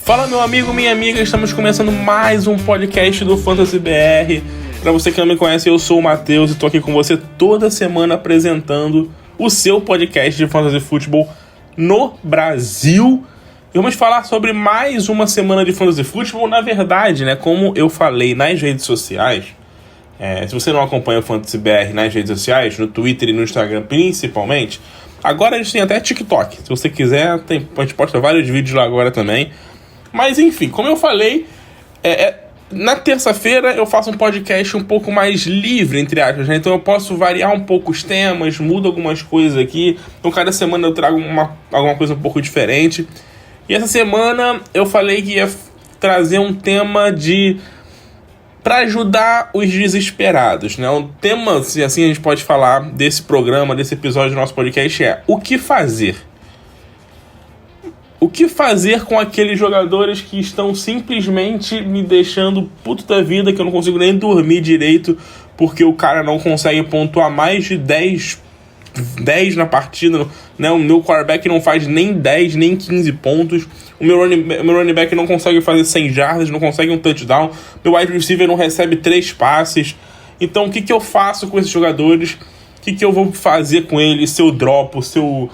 Fala meu amigo, minha amiga, estamos começando mais um podcast do Fantasy BR. Para você que não me conhece, eu sou o Matheus e estou aqui com você toda semana apresentando o seu podcast de Fantasy Futebol no Brasil. E vamos falar sobre mais uma semana de Fantasy Futebol. Na verdade, né, como eu falei nas redes sociais, se você não acompanha o Fantasy BR nas redes sociais, no Twitter e no Instagram principalmente, agora a gente tem até TikTok. Se você quiser, a gente posta vários vídeos lá agora também. Mas enfim, como eu falei, na terça-feira eu faço um podcast um pouco mais livre, entre aspas, né? Então eu posso variar um pouco os temas, mudo algumas coisas aqui. Então cada semana eu trago alguma coisa um pouco diferente. E essa semana eu falei que ia trazer um tema para ajudar os desesperados, né? Um tema, se assim a gente pode falar, desse programa, desse episódio do nosso podcast é o que fazer. O que fazer com aqueles jogadores que estão simplesmente me deixando puto da vida, que eu não consigo nem dormir direito, porque o cara não consegue pontuar mais de 10 na partida, né? O meu quarterback não faz nem 10, nem 15 pontos. O meu running back não consegue fazer 100 jardas, não consegue um touchdown. Meu wide receiver não recebe 3 passes. Então o que eu faço com esses jogadores? O que eu vou fazer com eles? Se eu dropo, se eu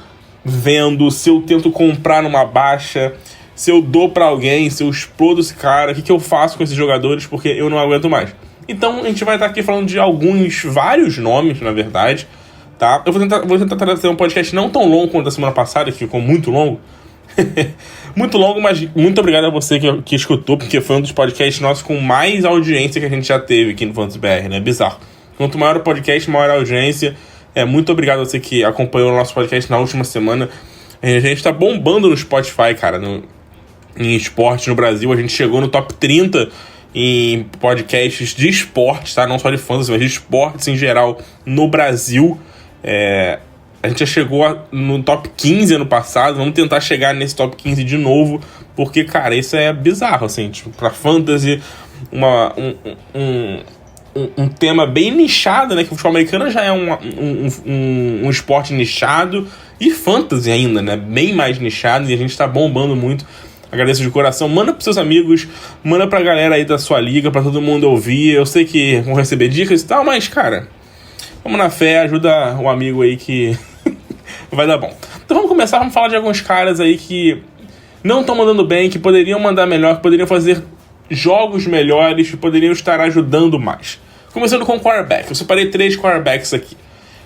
vendo, se eu tento comprar numa baixa, se eu dou pra alguém, se eu explodo esse cara, o que eu faço com esses jogadores, porque eu não aguento mais. Então a gente vai estar aqui falando de vários nomes, na verdade, tá? Eu vou tentar trazer um podcast não tão longo quanto a semana passada, que ficou muito longo. Muito longo, mas muito obrigado a você que escutou, porque foi um dos podcasts nossos com mais audiência que a gente já teve aqui no Fantasy BR, né? Bizarro. Quanto maior o podcast, maior a audiência. Muito obrigado a você que acompanhou o nosso podcast na última semana. A gente tá bombando no Spotify, cara, em esporte no Brasil. A gente chegou no top 30 em podcasts de esporte, tá? Não só de fantasy, mas de esportes em geral no Brasil. A gente já chegou no top 15 ano passado. Vamos tentar chegar nesse top 15 de novo, porque, cara, isso é bizarro, assim, tipo, pra fantasy, um tema bem nichado, né? Que o futebol americano já é um esporte nichado, e fantasy ainda, né? Bem mais nichado, e a gente tá bombando muito. Agradeço de coração. Manda pros seus amigos, manda pra galera aí da sua liga, pra todo mundo ouvir. Eu sei que vão receber dicas e tal, mas, cara, vamos na fé, ajuda um amigo aí que vai dar bom. Então vamos começar, vamos falar de alguns caras aí que não estão mandando bem, que poderiam mandar melhor, que poderiam fazer jogos melhores, que poderiam estar ajudando mais. Começando com o quarterback. Eu separei 3 quarterbacks aqui: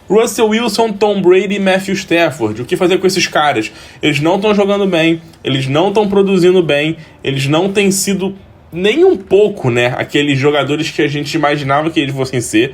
Russell Wilson, Tom Brady e Matthew Stafford. O que fazer com esses caras? Eles não estão jogando bem, eles não estão produzindo bem, eles não têm sido nem um pouco, né, aqueles jogadores que a gente imaginava que eles fossem ser.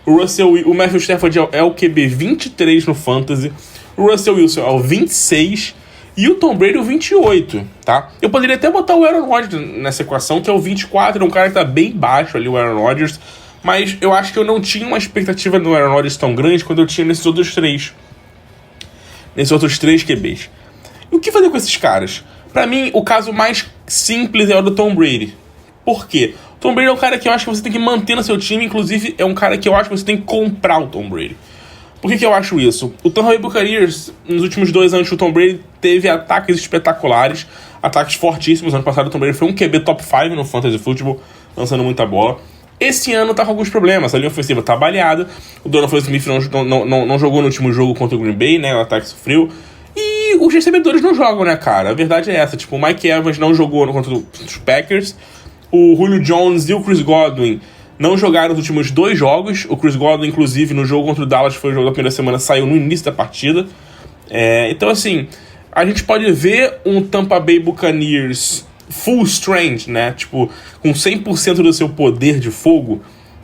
O Matthew Stafford é o QB 23 no Fantasy, o Russell Wilson é o 26 e o Tom Brady é o 28, tá? Eu poderia até botar o Aaron Rodgers nessa equação, que é o 24, é um cara que tá bem baixo ali, o Aaron Rodgers, mas eu acho que eu não tinha uma expectativa no Aaron Rodgers tão grande quando eu tinha nesses outros três QBs. E o que fazer com esses caras? Pra mim, o caso mais simples é o do Tom Brady. Por quê? O Tom Brady é um cara que eu acho que você tem que manter no seu time, inclusive é um cara que eu acho que você tem que comprar o Tom Brady. Por que eu acho isso? O Tampa Bay Buccaneers, nos últimos 2 anos, o Tom Brady teve ataques espetaculares, ataques fortíssimos. Ano passado o Tom Brady foi um QB top 5 no Fantasy Football, lançando muita bola. Esse ano tá com alguns problemas, a linha ofensiva tá baleada, o Donovan Smith não jogou no último jogo contra o Green Bay, né, o ataque sofreu, e os recebedores não jogam, né, cara, a verdade é essa, tipo, o Mike Evans não jogou contra os Packers, o Julio Jones e o Chris Godwin não jogaram nos últimos 2 jogos, o Chris Godwin, inclusive, no jogo contra o Dallas, foi o jogo da primeira semana, saiu no início da partida. Então, assim, a gente pode ver um Tampa Bay Buccaneers full strength, né, tipo, com 100% do seu poder de fogo,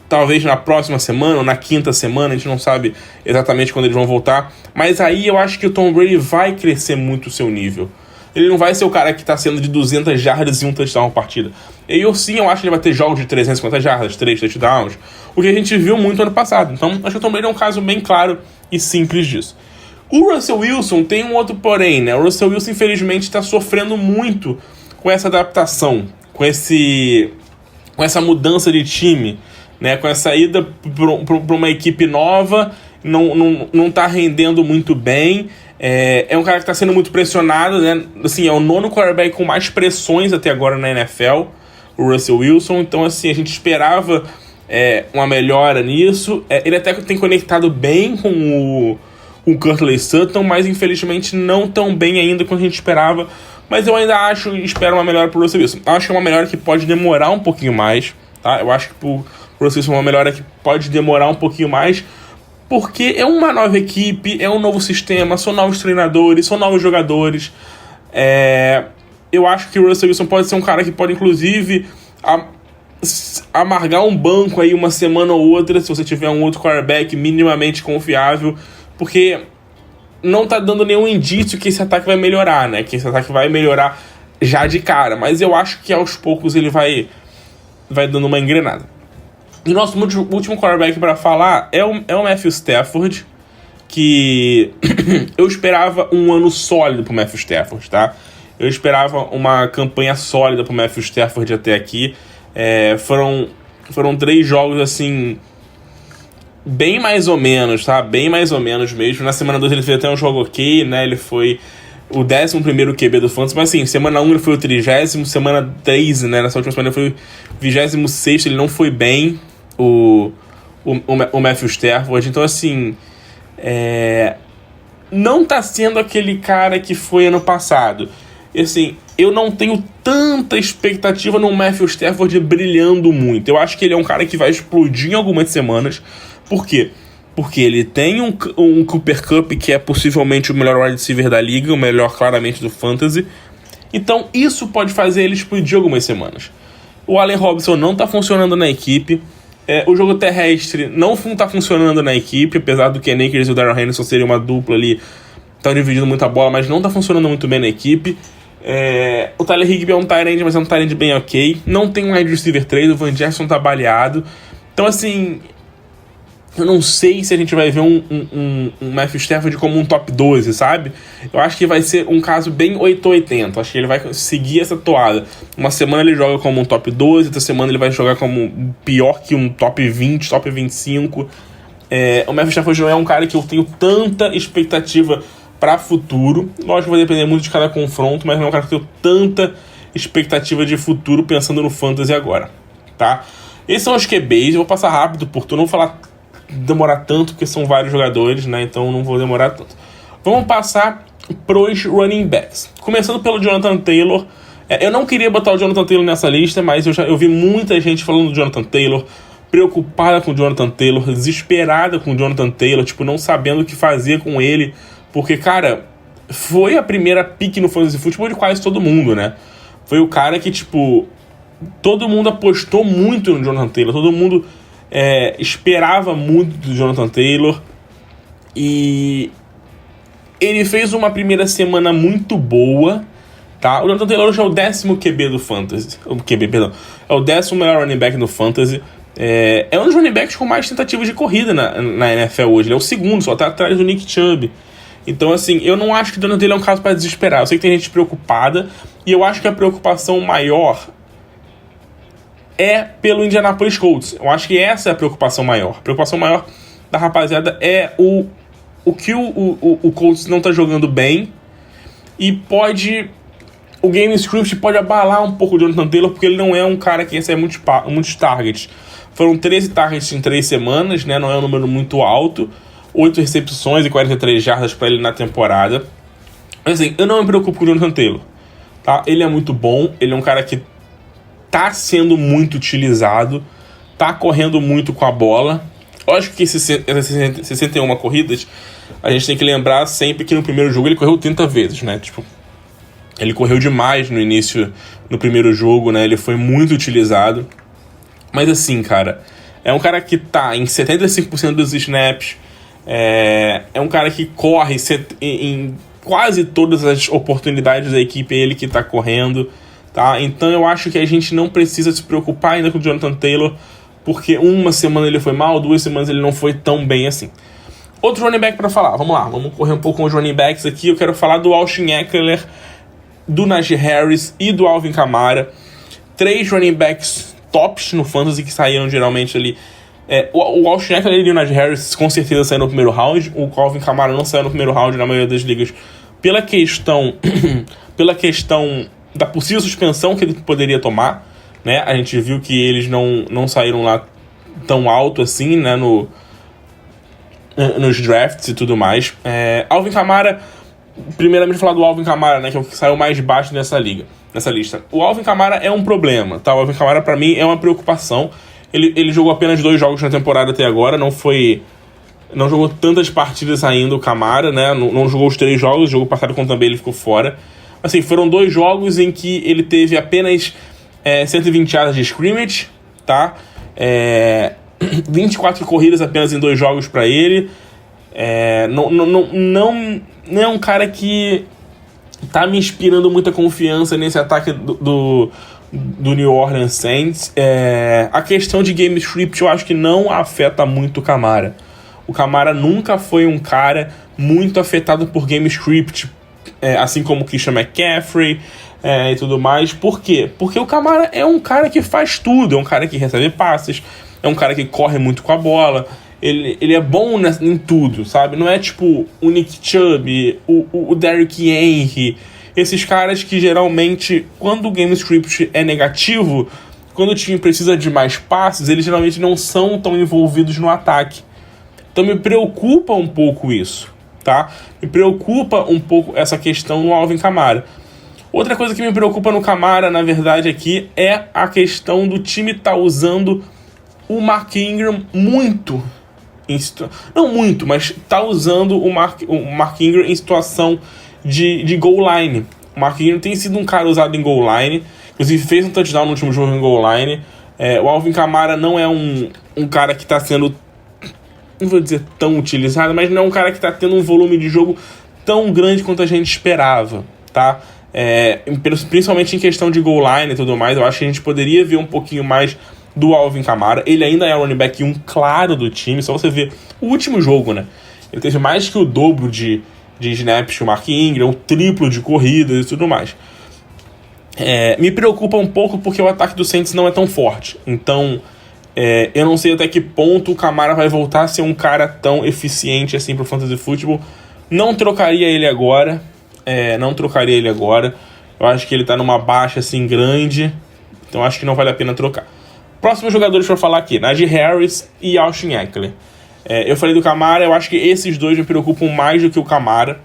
talvez na próxima semana ou na quinta semana, a gente não sabe exatamente quando eles vão voltar, mas aí eu acho que o Tom Brady vai crescer muito o seu nível. Ele não vai ser o cara que tá sendo de 200 jardas e um touchdown por partida. Eu acho que ele vai ter jogos de 350 jardas, 3 touchdowns, o que a gente viu muito ano passado. Então, acho que o Tom Brady é um caso bem claro e simples disso. O Russell Wilson tem um outro porém, né? O Russell Wilson, infelizmente, está sofrendo muito com essa adaptação, com essa mudança de time, né? Com essa ida para uma equipe nova, não tá rendendo muito bem. É um cara que tá sendo muito pressionado, né? Assim, é o 9º quarterback com mais pressões até agora na NFL, o Russell Wilson. Então, assim, a gente esperava uma melhora nisso. Ele até tem conectado bem com o Courtland Sutton, mas infelizmente não tão bem ainda quanto a gente esperava. Mas eu ainda espero uma melhora pro Russell Wilson. Acho que é uma melhora que pode demorar um pouquinho mais, tá? Eu acho que pro Russell Wilson é uma melhora que pode demorar um pouquinho mais, porque é uma nova equipe, é um novo sistema, são novos treinadores, são novos jogadores. Eu acho que o Russell Wilson pode ser um cara que pode, inclusive, amargar um banco aí uma semana ou outra, se você tiver um outro quarterback minimamente confiável, porque não tá dando nenhum indício que esse ataque vai melhorar, né? Que esse ataque vai melhorar já de cara. Mas eu acho que aos poucos ele vai dando uma engrenada. E nosso último quarterback para falar é o Matthew Stafford, que eu esperava um ano sólido pro Matthew Stafford, tá? Eu esperava uma campanha sólida pro Matthew Stafford até aqui. Foram 3 jogos, assim, bem mais ou menos, tá? Bem mais ou menos mesmo. Na semana 2 ele fez até um jogo ok, né? Ele foi o 11º QB do Fantasy, mas assim, semana 1 ele foi o 30º, semana 3, né? Nessa última semana ele foi o 26º, ele não foi bem, o Matthew Stafford. Então, assim, não tá sendo aquele cara que foi ano passado. E, assim, eu não tenho tanta expectativa no Matthew Stafford brilhando muito. Eu acho que ele é um cara que vai explodir em algumas semanas. Por quê? Porque ele tem um Cooper Kupp, que é possivelmente o melhor wide receiver da liga, o melhor claramente do Fantasy. Então isso pode fazer ele explodir algumas semanas. O Allen Robinson não tá funcionando na equipe. O jogo terrestre não tá funcionando na equipe, apesar do Ken Akers e o Darrell Henderson serem uma dupla ali, estão dividindo muita bola, mas não tá funcionando muito bem na equipe. O Tyler Higbee é um tight end, mas é um tight end bem ok. Não tem um wide receiver 3, o Van Jefferson tá baleado. Então, assim, eu não sei se a gente vai ver um Matthew Stafford como um top 12, sabe? Eu acho que vai ser um caso bem 880. Acho que ele vai seguir essa toada. Uma semana ele joga como um top 12, outra semana ele vai jogar como pior que um top 20, top 25. O Matthew Stafford não é um cara que eu tenho tanta expectativa para futuro. Lógico que vai depender muito de cada confronto, mas não é um cara que eu tenho tanta expectativa de futuro pensando no Fantasy agora, tá? Esses são os QBs. Eu vou passar rápido por tudo, não vou demorar tanto, porque são vários jogadores, né? Então não vou demorar tanto. Vamos passar pros running backs. Começando pelo Jonathan Taylor. Eu não queria botar o Jonathan Taylor nessa lista, mas eu vi muita gente falando do Jonathan Taylor, preocupada com o Jonathan Taylor, desesperada com o Jonathan Taylor, tipo, não sabendo o que fazer com ele, porque, cara, foi a primeira pick no Fantasy Football de quase todo mundo, né? Foi o cara que, tipo, todo mundo apostou muito no Jonathan Taylor, todo mundo esperava muito do Jonathan Taylor, e ele fez uma primeira semana muito boa, tá? O Jonathan Taylor hoje é o 10º QB do Fantasy, é o 10º melhor running back no Fantasy. É um dos running backs com mais tentativas de corrida na NFL hoje. Ele é o 2º, só tá atrás do Nick Chubb. Então, assim, eu não acho que o Jonathan Taylor é um caso para desesperar. Eu sei que tem gente preocupada, e eu acho que a preocupação maior é pelo Indianapolis Colts. Eu acho que essa é a preocupação maior. A preocupação maior da rapaziada é o que o Colts não tá jogando bem, e o game script pode abalar um pouco o Jonathan Taylor, porque ele não é um cara que recebe muitos targets. Foram 13 targets em 3 semanas, né? Não é um número muito alto. 8 recepções e 43 jardas para ele na temporada. Mas, assim, eu não me preocupo com o Jonathan Taylor, tá? Ele é muito bom, ele é um cara que tá sendo muito utilizado, tá correndo muito com a bola. Lógico que esses 61 corridas, a gente tem que lembrar sempre que no primeiro jogo ele correu 30 vezes, né? Tipo, ele correu demais no primeiro jogo, né? Ele foi muito utilizado. Mas, assim, cara, é um cara que tá em 75% dos snaps. É um cara que corre em quase todas as oportunidades da equipe, é ele que tá correndo, tá? Então eu acho que a gente não precisa se preocupar ainda com o Jonathan Taylor, porque uma semana ele foi mal, 2 semanas ele não foi tão bem assim. Outro running back pra falar, vamos lá, vamos correr um pouco com os running backs aqui. Eu quero falar do Austin Ekeler, do Najee Harris e do Alvin Kamara. 3 running backs tops no Fantasy que saíram geralmente ali O Austin Eckler e o Najee Harris com certeza saíram no primeiro round. O Alvin Kamara não saiu no primeiro round na maioria das ligas pela questão da possível suspensão que ele poderia tomar, né? A gente viu que eles não saíram lá tão alto assim, né? Nos drafts e tudo mais. Alvin Kamara, primeiramente falar do Alvin Kamara, né? Que é o que saiu mais baixo nessa lista. O Alvin Kamara é um problema, tá? O Alvin Kamara pra mim é uma preocupação. Ele jogou apenas 2 jogos na temporada até agora, não jogou tantas partidas ainda o Kamara, né? Não jogou os 3 jogos, o jogo passado com também ele ficou fora. Assim, foram 2 jogos em que ele teve apenas 120 yardas de scrimmage, tá? 24 corridas apenas em 2 jogos pra ele. Não é um cara que tá me inspirando muita confiança nesse ataque do New Orleans Saints. A questão de game script eu acho que não afeta muito o Kamara. O Kamara nunca foi um cara muito afetado por game script, assim como o Christian McCaffrey e tudo mais. Por quê? Porque o Kamara é um cara que faz tudo, é um cara que recebe passes, é um cara que corre muito com a bola, ele é bom em tudo, sabe? Não é tipo o Nick Chubb, o Derrick Henry, esses caras que geralmente, quando o game script é negativo, quando o time precisa de mais passes, eles geralmente não são tão envolvidos no ataque. Então me preocupa um pouco isso, tá? Me preocupa um pouco essa questão no Alvin Kamara. Outra coisa que me preocupa no Kamara, na verdade, aqui, é a questão do time estar usando o Mark Ingram muito. Não muito, mas tá usando o Mark Ingram em situação de goal line. O Mark Ingram tem sido um cara usado em goal line, inclusive fez um touchdown no último jogo em goal line. O Alvin Kamara não é um cara que está sendo, não vou dizer tão utilizado, mas não é um cara que está tendo um volume de jogo tão grande quanto a gente esperava, tá? Principalmente em questão de goal line e tudo mais, eu acho que a gente poderia ver um pouquinho mais do Alvin Kamara. Ele ainda é o running back 1 claro do time, só você ver o último jogo, né? Ele teve mais que o dobro de snaps que o Mark Ingram, o triplo de corridas e tudo mais. Me preocupa um pouco porque o ataque do Saints não é tão forte. Então, eu não sei até que ponto o Kamara vai voltar a ser um cara tão eficiente assim pro Fantasy Football. Não trocaria ele agora. Eu acho que ele tá numa baixa assim grande. Então acho que não vale a pena trocar. Próximos jogadores para falar aqui: Najee Harris e Austin Eckler. Eu falei do Kamara, eu acho que esses dois me preocupam mais do que o Kamara.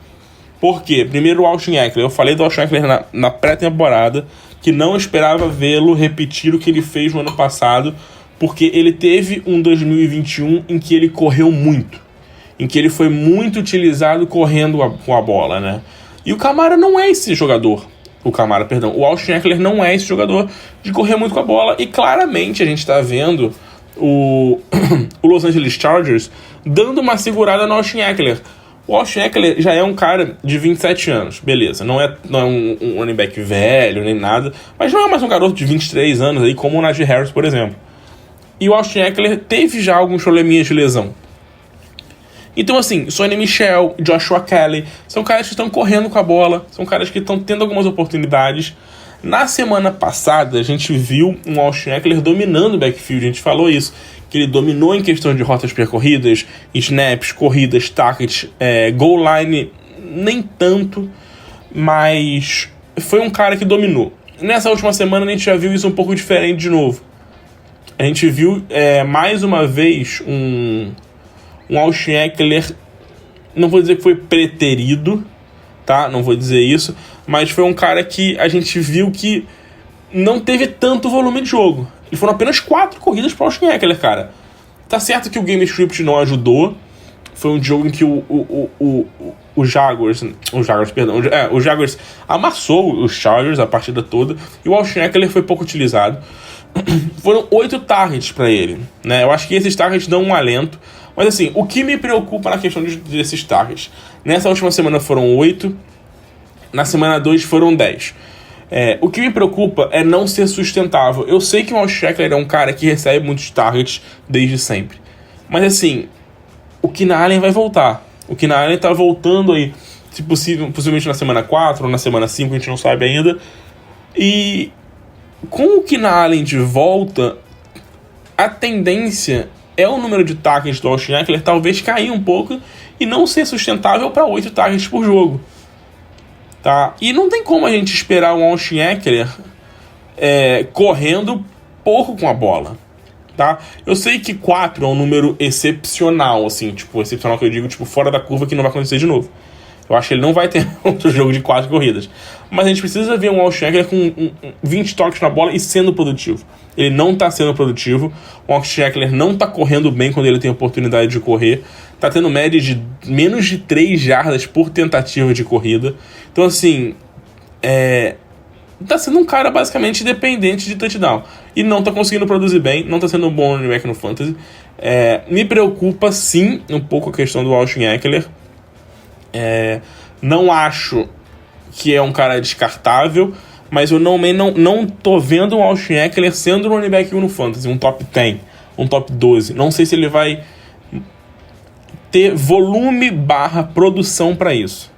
Por quê? Primeiro o Austin Eckler. Eu falei do Austin Eckler na pré-temporada, que não esperava vê-lo repetir o que ele fez no ano passado, porque ele teve um 2021 em que ele correu muito, em que ele foi muito utilizado correndo com a bola, né? E o Kamara não é esse jogador. O Austin Eckler não é esse jogador de correr muito com a bola. E claramente a gente está vendo o Los Angeles Chargers dando uma segurada no Austin Eckler. O Austin Eckler já é um cara de 27 anos, beleza. Não é um running back velho nem nada, mas não é mais um garoto de 23 anos aí, como o Najee Harris, por exemplo. E o Austin Eckler teve já alguns probleminhas de lesão. Então, assim, Sonny Michel, Joshua Kelly, são caras que estão correndo com a bola, são caras que estão tendo algumas oportunidades. Na semana passada, a gente viu um Austin Eckler dominando o backfield, a gente falou isso, que ele dominou em questão de rotas percorridas, snaps, corridas, targets, goal line, nem tanto, mas foi um cara que dominou. Nessa última semana, a gente já viu isso um pouco diferente de novo. A gente viu, mais uma vez, um Austin Eckler, não vou dizer que foi preterido, tá? Não vou dizer isso, mas foi um cara que a gente viu que não teve tanto volume de jogo. E foram apenas 4 corridas para o Austin Eckler, cara. Tá certo que o game script não ajudou. Foi um jogo em que o Jaguars amassou os Chargers a partida toda, e o Austin Eckler foi pouco utilizado. Foram 8 targets para ele, né? Eu acho que esses targets dão um alento. Mas assim, o que me preocupa na questão desses targets? Nessa última semana foram 8, na semana 2 foram 10. O que me preocupa é não ser sustentável. Eu sei que o Austin Eckler é um cara que recebe muitos targets desde sempre. Mas assim, o Keenan Allen vai voltar. O Keenan Allen tá voltando aí, se possível, possivelmente na semana 4 ou na semana 5, a gente não sabe ainda. E com o Keenan Allen de volta, a tendência é o número de targets do Austin Ekeler talvez cair um pouco e não ser sustentável para 8 targets por jogo. Tá? E não tem como a gente esperar um Austin Ekeler correndo pouco com a bola. Tá? Eu sei que 4 é um número excepcional, assim, tipo, excepcional que eu digo, tipo, fora da curva, que não vai acontecer de novo. Eu acho que ele não vai ter outro jogo de 4 corridas. Mas a gente precisa ver um Austin Ekeler com 20 toques na bola e sendo produtivo. Ele não tá sendo produtivo. O Austin Ekeler não tá correndo bem quando ele tem oportunidade de correr. Tá tendo média de menos de 3 jardas por tentativa de corrida. Então, assim, tá sendo um cara basicamente dependente de touchdown. E não tá conseguindo produzir bem, não tá sendo um bom running back no fantasy. Me preocupa, sim, um pouco a questão do Austin Ekeler. Não acho que é um cara descartável, mas eu não tô vendo o Austin Ekeler sendo um running back 1 no fantasy, um top 10, um top 12. Não sei se ele vai ter volume / produção para isso,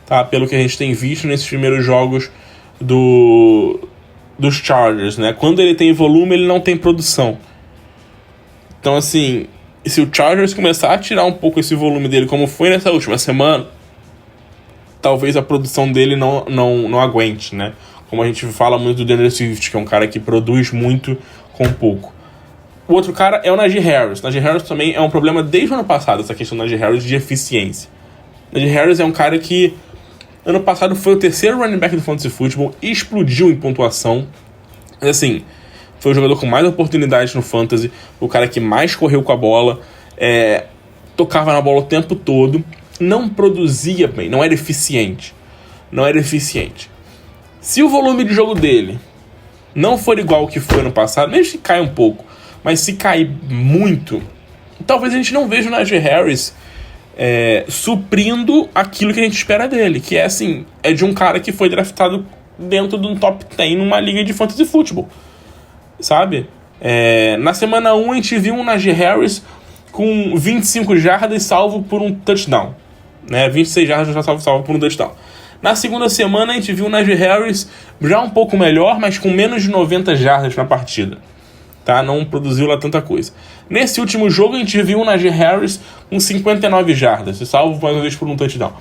tá? Pelo que a gente tem visto nesses primeiros jogos dos Chargers, né? Quando ele tem volume, ele não tem produção. Então, assim, se o Chargers começar a tirar um pouco esse volume dele, como foi nessa última semana, talvez a produção dele não aguente, né? Como a gente fala muito do DeAndre Swift, que é um cara que produz muito com pouco. O outro cara é o Najee Harris. Najee Harris também é um problema desde o ano passado, essa questão do Najee Harris de eficiência. Najee Harris é um cara que ano passado foi o terceiro running back do Fantasy Football, explodiu em pontuação. Mas assim, foi o jogador com mais oportunidades no Fantasy, o cara que mais correu com a bola, tocava na bola o tempo todo, não produzia bem, não era eficiente. Se o volume de jogo dele não for igual ao que foi no passado, mesmo que caia um pouco, mas se cair muito, talvez a gente não veja o Najee Harris suprindo aquilo que a gente espera dele, que é assim, de um cara que foi draftado dentro de um top 10 numa liga de fantasy football, sabe? Na semana 1 a gente viu um Najee Harris com 25 jardas salvo por um touchdown, né? 26 jardas já salvo por um touchdown. Na segunda semana a gente viu o Najee Harris já um pouco melhor, mas com menos de 90 jardas na partida, tá? Não produziu lá tanta coisa. Nesse último jogo a gente viu o Najee Harris com 59 jardas, salvo mais uma vez por um touchdown.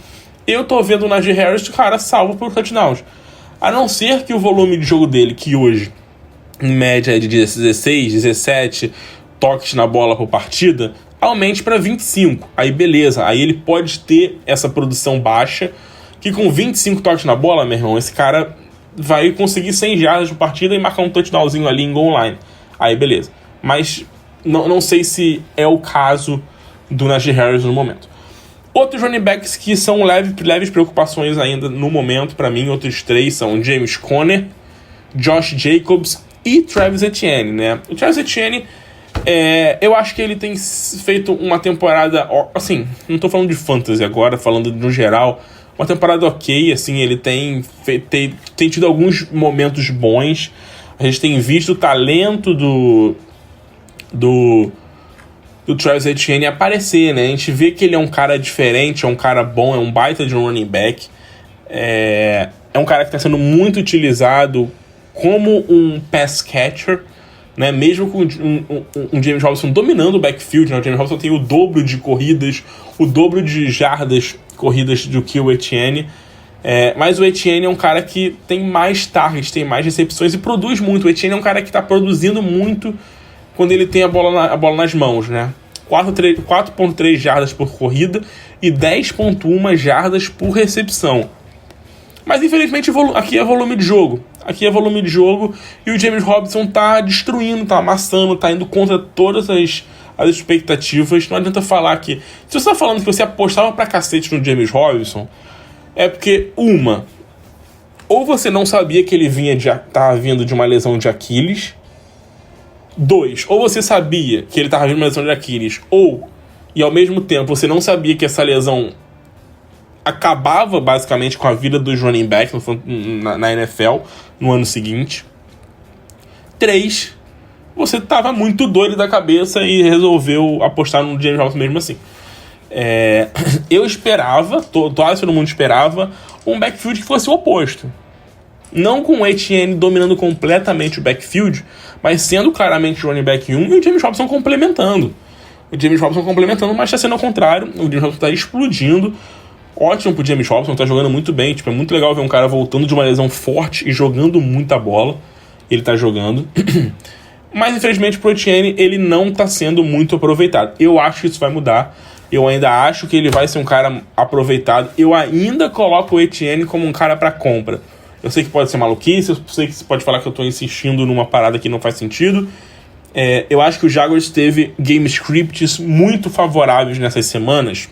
Eu tô vendo o Najee Harris, cara, salvo por touchdowns. A não ser que o volume de jogo dele, que hoje em média é de 16, 17 toques na bola por partida, aumente para 25. Aí beleza, aí ele pode ter essa produção baixa, que com 25 toques na bola, meu irmão, esse cara vai conseguir 100 jardas por partida e marcar um touchdownzinho ali em goal line. Aí beleza. Mas não sei se é o caso do Najee Harris no momento. Outros running backs que são leves preocupações ainda no momento, para mim, outros 3 são James Conner, Josh Jacobs e Travis Etienne, né? O Travis Etienne, eu acho que ele tem feito uma temporada, assim, não tô falando de fantasy agora, falando no geral, uma temporada ok, assim, ele tem tido alguns momentos bons. A gente tem visto o talento do Travis Etienne aparecer, né? A gente vê que ele é um cara diferente, é um cara bom, é um baita de um running back. É um cara que está sendo muito utilizado como um pass catcher, né? Mesmo com um James Robinson dominando o backfield, né? O James Robinson tem o dobro de corridas, o dobro de jardas corridas do que o Etienne. Mas o Etienne é um cara que tem mais targets, tem mais recepções e produz muito. O Etienne é um cara que está produzindo muito quando ele tem a bola nas mãos, né? 4.3 jardas por corrida e 10.1 jardas por recepção. Mas infelizmente aqui é volume de jogo. E o James Robinson tá destruindo, tá amassando, tá indo contra todas as expectativas. Não adianta falar que... Se você tá falando que você apostava pra cacete no James Robinson, é porque, ou você não sabia que ele tava vindo de uma lesão de Aquiles. 2, ou você sabia que ele estava vindo de uma lesão de Aquiles, e ao mesmo tempo você não sabia que essa lesão acabava basicamente com a vida dos running backs na NFL no ano seguinte. 3, você estava muito doido da cabeça e resolveu apostar no James Robinson mesmo assim. Eu esperava, todo mundo esperava, um backfield que fosse o oposto. Não com o Etienne dominando completamente o backfield, mas sendo claramente o running back 1 e o James Robinson complementando. Mas está sendo ao contrário. O James Robinson está explodindo. Ótimo pro James Robinson, tá jogando muito bem. Tipo, é muito legal ver um cara voltando de uma lesão forte e jogando muita bola. Ele tá jogando. Mas, infelizmente, pro Etienne, ele não tá sendo muito aproveitado. Eu acho que isso vai mudar. Eu ainda acho que ele vai ser um cara aproveitado. Eu ainda coloco o Etienne como um cara pra compra. Eu sei que pode ser maluquice, eu sei que você pode falar que eu tô insistindo numa parada que não faz sentido. Eu acho que o Jaguars teve game scripts muito favoráveis nessas semanas.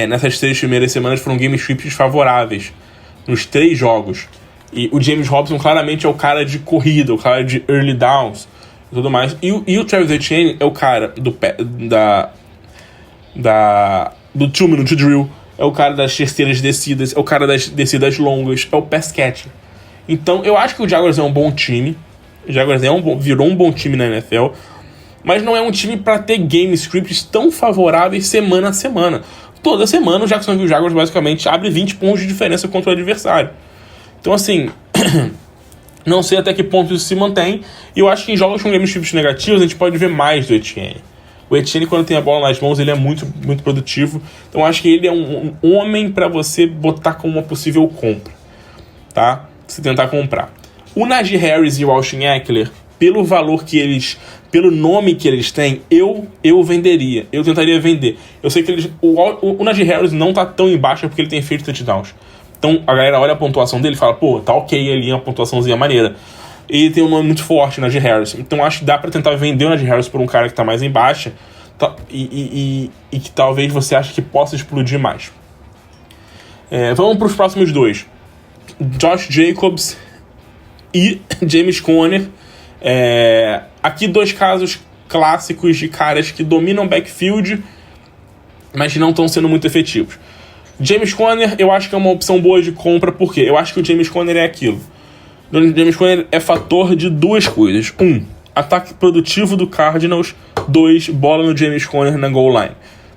Nessas 3 primeiras semanas foram game scripts favoráveis nos 3 jogos. E o James Robinson claramente é o cara de corrida, o cara de early downs e tudo mais. E o Travis Etienne é o cara do 2-minute drill, é o cara das terceiras descidas, é o cara das descidas longas, é o pass catcher. Então eu acho que o Jaguars é um bom time. O Jaguars virou um bom time na NFL, mas não é um time para ter game scripts tão favoráveis semana a semana. Toda semana o Jacksonville Jaguars basicamente abre 20 pontos de diferença contra o adversário. Então, assim, não sei até que ponto isso se mantém. E eu acho que em jogos com game scripts negativos a gente pode ver mais do Etienne. O Etienne, quando tem a bola nas mãos, ele é muito, muito produtivo. Então, eu acho que ele é um homem para você botar como uma possível compra, tá? Você tentar comprar. O Najee Harris e o Austin Ekeler, pelo valor que eles... Pelo nome que eles têm, eu venderia. Eu tentaria vender. Eu sei que o Najee Harris não tá tão em baixa porque ele tem feito touchdowns. Então a galera olha a pontuação dele e fala, pô, tá ok ali, uma pontuaçãozinha maneira. E tem um nome muito forte, o Najee Harris. Então acho que dá pra tentar vender o Najee Harris por um cara que tá mais em baixa e que talvez você ache que possa explodir mais. Vamos pros próximos 2. Josh Jacobs e James Conner. Aqui 2 casos clássicos de caras que dominam backfield, mas que não estão sendo muito efetivos. James Conner, eu acho que é uma opção boa de compra, porque eu acho que o James Conner é aquilo. O James Conner é fator de 2 coisas. 1, ataque produtivo do Cardinals. 2, bola no James Conner na goal line.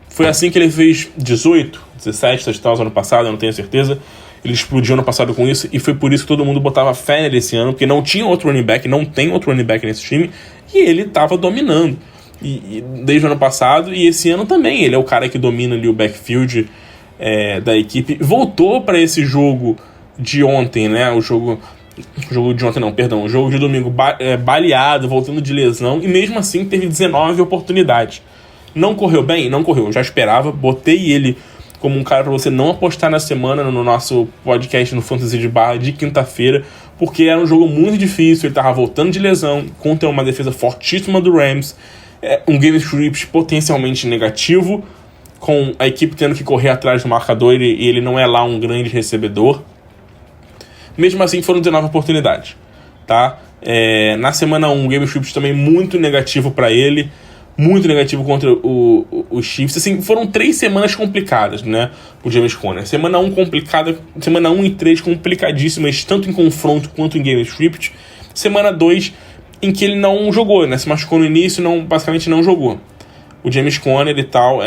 Foi assim que ele fez 18, 17 touchdowns ano passado, eu não tenho certeza. Ele explodiu ano passado com isso, e foi por isso que todo mundo botava fé nele esse ano, porque não tinha outro running back, não tem outro running back nesse time, e ele tava dominando. E desde o ano passado, e esse ano também, ele é o cara que domina ali o backfield da equipe. Voltou para esse jogo de ontem, né? O jogo de ontem não, perdão. O jogo de domingo baleado, voltando de lesão, e mesmo assim teve 19 oportunidades. Não correu bem? Não correu. Eu já esperava, botei ele como um cara para você não apostar na semana no nosso podcast no Fantasy de Barra de quinta-feira, porque era um jogo muito difícil, ele tava voltando de lesão contra uma defesa fortíssima do Rams, um game script potencialmente negativo, com a equipe tendo que correr atrás do marcador e ele não é lá um grande recebedor. Mesmo assim, foram 19 oportunidades, tá? Na semana 1, o game script também muito negativo para ele, muito negativo contra o Chiefs. Assim, foram 3 semanas complicadas, né, o James Conner. Semana 1 complicada, semana 1 e 3 complicadíssimas, tanto em confronto quanto em game script. Semana 2, em que ele não jogou, né, se machucou no início, basicamente não jogou. O James Conner e tal,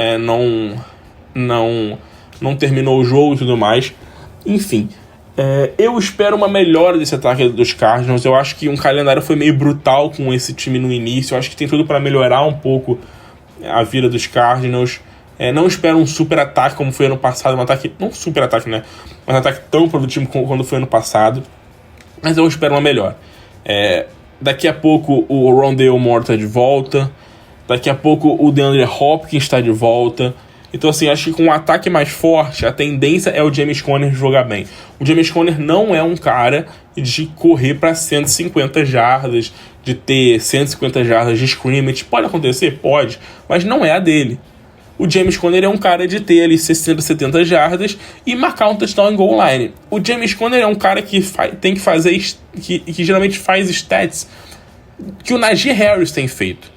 não terminou o jogo e tudo mais. Enfim, eu espero uma melhora desse ataque dos Cardinals. Eu acho que um calendário foi meio brutal com esse time no início. Eu acho que tem tudo para melhorar um pouco a vida dos Cardinals. Não espero um super ataque como foi ano passado. Um ataque, não super ataque, né? Mas um ataque tão produtivo como quando foi ano passado. Mas eu espero uma melhora. Daqui a pouco o Rondale Moore está de volta. Daqui a pouco o DeAndre Hopkins está de volta. Então, assim, acho que com um ataque mais forte, a tendência é o James Conner jogar bem. O James Conner não é um cara de correr para 150 jardas, de ter 150 jardas de scrimmage. Pode acontecer? Pode, mas não é a dele. O James Conner é um cara de ter ali 60, 70 jardas e marcar um touchdown em goal line. O James Conner é um cara que tem que fazer, que geralmente faz stats que o Najee Harris tem feito.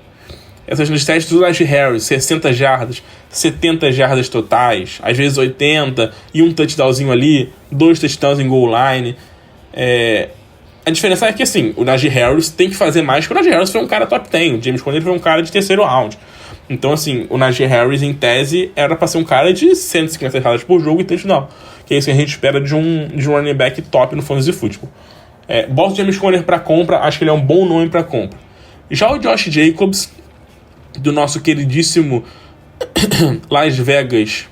Essas stats do Najee Harris, 60 jardas, 70 jardas totais, às vezes 80, e um touchdownzinho ali, 2 touchdowns em goal line. A diferença é que, assim, o Najee Harris tem que fazer mais, porque o Najee Harris foi um cara top 10, o James Conner foi um cara de terceiro round. Então, assim, o Najee Harris, em tese, era pra ser um cara de 150 jardas por jogo e touchdown. que é isso que a gente espera de um running back top no fantasy football. Bota o James Conner para compra, acho que ele é um bom nome para compra. Já o Josh Jacobs, do nosso queridíssimo Las Vegas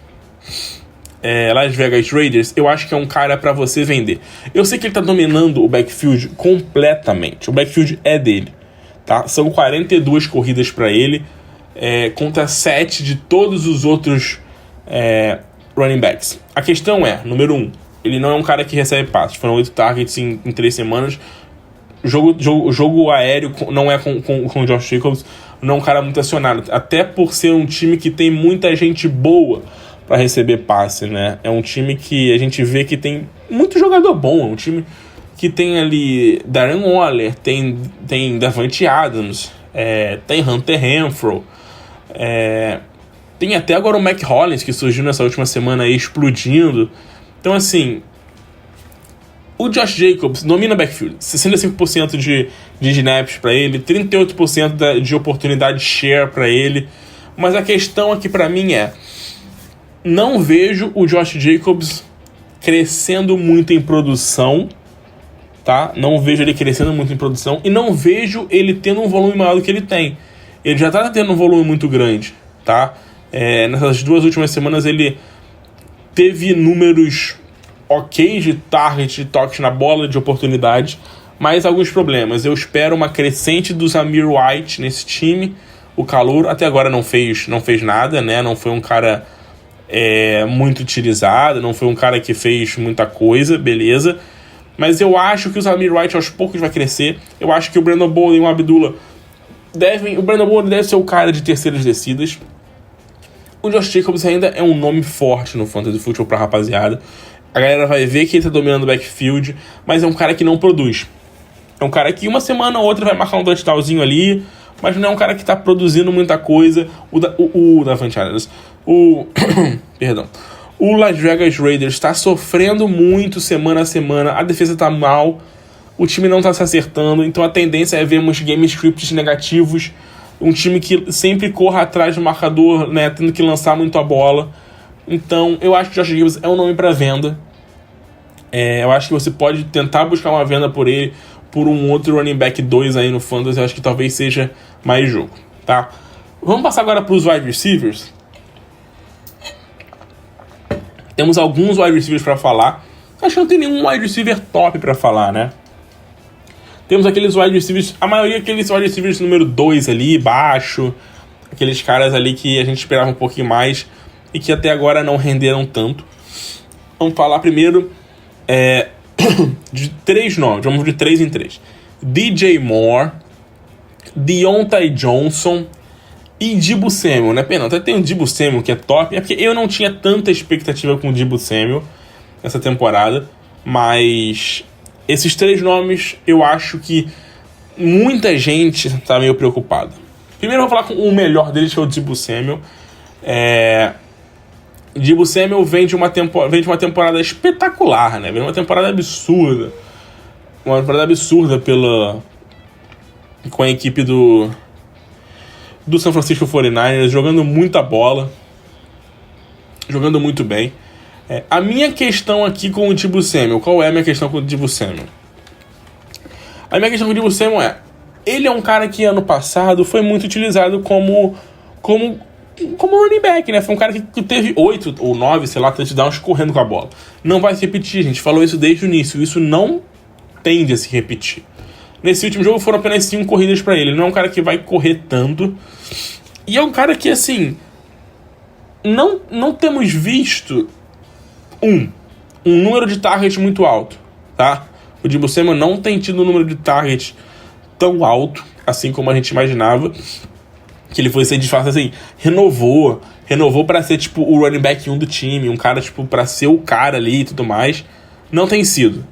Raiders, eu acho que é um cara para você vender. Eu sei que ele tá dominando o backfield completamente, o backfield é dele, tá? São 42 corridas para ele, contra 7 de todos os outros running backs. A questão é, número 1, ele não é um cara que recebe passes. Foram 8 targets em 3 semanas. Jogo aéreo não é com o Josh Jacobs, não é um cara muito acionado. Até por ser um time que tem muita gente boa para receber passe, né? É um time que a gente vê que tem muito jogador bom. É um time que tem ali Darren Waller, tem Davante Adams, tem Hunter Renfrow, tem até agora o Mac Hollins, que surgiu nessa última semana aí, explodindo. Então, assim, o Josh Jacobs domina backfield, 65% de snaps para ele, 38% de oportunidade share para ele. Mas a questão aqui para mim não vejo o Josh Jacobs crescendo muito em produção, tá? Não vejo ele crescendo muito em produção e não vejo ele tendo um volume maior do que ele tem. Ele já tá tendo um volume muito grande, tá? Nessas 2 últimas semanas ele teve números ok de target, de toques na bola, de oportunidade, mas alguns problemas. Eu espero uma crescente do Zamir White nesse time. O calouro até agora não fez nada, né? Não foi um cara muito utilizado, não foi um cara que fez muita coisa, beleza. Mas eu acho que o Zamir White aos poucos vai crescer. Eu acho que o Brandon Bolden e o Abdullah o Brandon Bolden deve ser o cara de terceiras descidas. O Josh Jacobs ainda é um nome forte no fantasy football pra rapaziada. A galera vai ver que ele tá dominando o backfield, mas é um cara que não produz. É um cara que uma semana ou outra vai marcar um touchdownzinho ali, mas não é um cara que tá produzindo muita coisa. O Davante Adams, perdão. O Las Vegas Raiders está sofrendo muito semana a semana, a defesa tá mal, o time não tá se acertando, então a tendência é vermos game scripts negativos, um time que sempre corra atrás do marcador, né, tendo que lançar muito a bola. Então eu acho que o Josh Jacobs é um nome para venda. Eu acho que você pode tentar buscar uma venda por ele, por um outro running back 2 aí no fantasy. Eu acho que talvez seja mais jogo, tá? Vamos passar agora para os wide receivers. Temos alguns wide receivers para falar. Acho que não tem nenhum wide receiver top para falar, né? Temos aqueles wide receivers, a maioria aqueles wide receivers número 2 ali, baixo. Aqueles caras ali que a gente esperava um pouquinho mais e que até agora não renderam tanto. Vamos falar primeiro de 3 nomes, vamos de 3 em 3. DJ Moore, Deontay Johnson e Deebo Samuel, né? Pena, até tem o Deebo Samuel que é top, porque eu não tinha tanta expectativa com o Deebo Samuel nessa temporada, mas esses 3 nomes eu acho que muita gente tá meio preocupada. Primeiro eu vou falar com o melhor deles, que é o Deebo Samuel. Deebo Samuel vem de uma temporada espetacular, né? Vem de uma temporada absurda. Uma temporada absurda com a equipe do San Francisco 49ers, jogando muita bola, jogando muito bem. A minha questão aqui com o Deebo Samuel, qual é a minha questão com o Deebo Samuel? A minha questão com o Deebo Samuel ele é um cara que ano passado foi muito utilizado como running back, né? Foi um cara que teve 8 ou 9, sei lá, touchdowns correndo com a bola. Não vai se repetir, a gente falou isso desde o início. Isso não tende a se repetir. Nesse último jogo foram apenas 5 corridas pra ele. Ele não é um cara que vai correr tanto. E é um cara que, assim, não temos visto um número de targets muito alto, tá? O Deebo Samuel não tem tido um número de targets tão alto, assim como a gente imaginava. Que ele foi ser disfarçado, assim, renovou pra ser, tipo, o running back 1 do time, um cara, tipo, pra ser o cara ali e tudo mais. Não tem sido.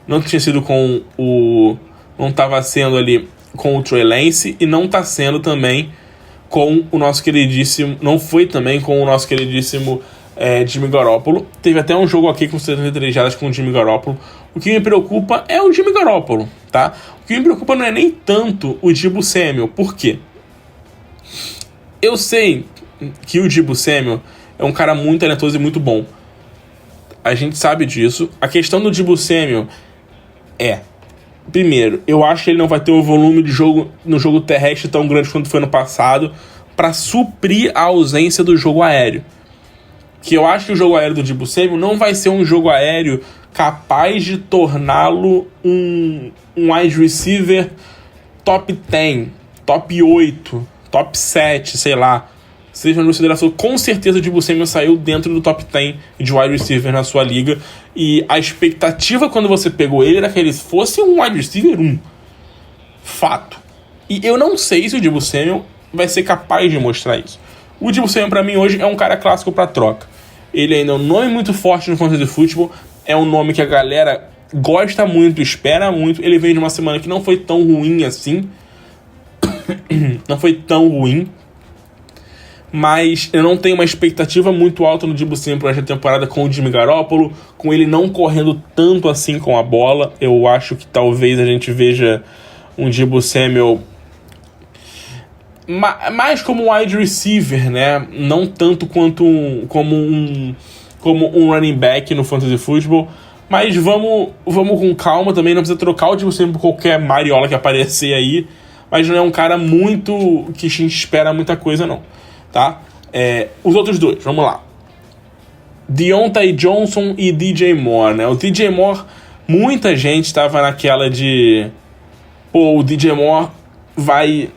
Não tinha sido não tava sendo ali com o Trey Lance e não tá sendo também com o nosso queridíssimo... Não foi também com o nosso queridíssimo Jimmy Garoppolo. Teve até um jogo aqui com 73 jardas com o Jimmy Garoppolo. O que me preocupa é o Jimmy Garoppolo, tá? O que me preocupa não é nem tanto o Deebo Samuel. Por quê? Eu sei que o Deebo Samuel é um cara muito talentoso e muito bom. A gente sabe disso. A questão do Deebo Samuel primeiro, eu acho que ele não vai ter um volume de jogo no jogo terrestre tão grande quanto foi no passado para suprir a ausência do jogo aéreo. Que eu acho que o jogo aéreo do Deebo Samuel não vai ser um jogo aéreo capaz de torná-lo um wide receiver top 10, top 8, top 7, sei lá. Seja uma consideração, com certeza o Deebo Samuel saiu dentro do top 10 de wide receiver na sua liga. E a expectativa quando você pegou ele era que ele fosse um wide receiver 1. Fato. E eu não sei se o Deebo Samuel vai ser capaz de mostrar isso. O Deebo Samuel pra mim hoje é um cara clássico pra troca. Ele ainda é um nome muito forte no fantasy futebol. É um nome que a galera gosta muito, espera muito. Ele veio de uma semana que não foi tão ruim assim. Não foi tão ruim. Mas eu não tenho uma expectativa muito alta no Deebo Samuel para esta temporada com o Jimmy Garoppolo, com ele não correndo tanto assim com a bola. Eu acho que talvez a gente veja um Deebo Samuel mais como um wide receiver, né? Não tanto quanto como um running back no fantasy football. Mas vamos com calma também, não precisa trocar o Deebo Samuel por qualquer mariola que aparecer aí. Mas não é um cara muito que a gente espera muita coisa, não. Tá? Os outros dois, vamos lá. Diontae Johnson e DJ Moore, né? O DJ Moore, muita gente estava naquela de o DJ Moore vai,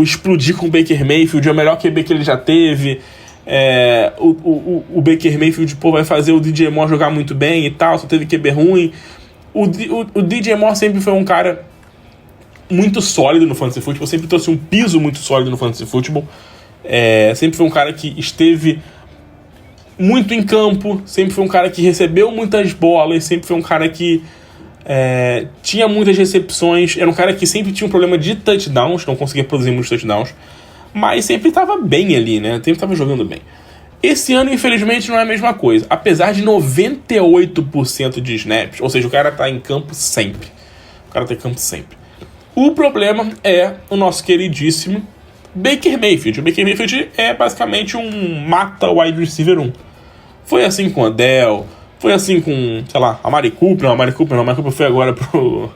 explodir com o Baker Mayfield, é o melhor QB que ele já teve. O Baker Mayfield, vai fazer o DJ Moore jogar muito bem e tal, só teve QB ruim. O DJ Moore sempre foi um cara muito sólido no fantasy football, sempre trouxe um piso muito sólido no fantasy football. Sempre foi um cara que esteve muito em campo, sempre foi um cara que recebeu muitas bolas, sempre foi um cara que tinha muitas recepções, era um cara que sempre tinha um problema de touchdowns, não conseguia produzir muitos touchdowns, mas sempre estava bem ali, né? Sempre estava jogando bem. Esse ano, infelizmente, não é a mesma coisa, apesar de 98% de snaps, ou seja, o cara tá em campo sempre. O problema é o nosso queridíssimo Baker Mayfield. O Baker Mayfield é basicamente um mata wide receiver 1. Foi assim com o Odell, foi assim com, sei lá, a Amari Cooper. Não, a Amari Cooper foi agora pro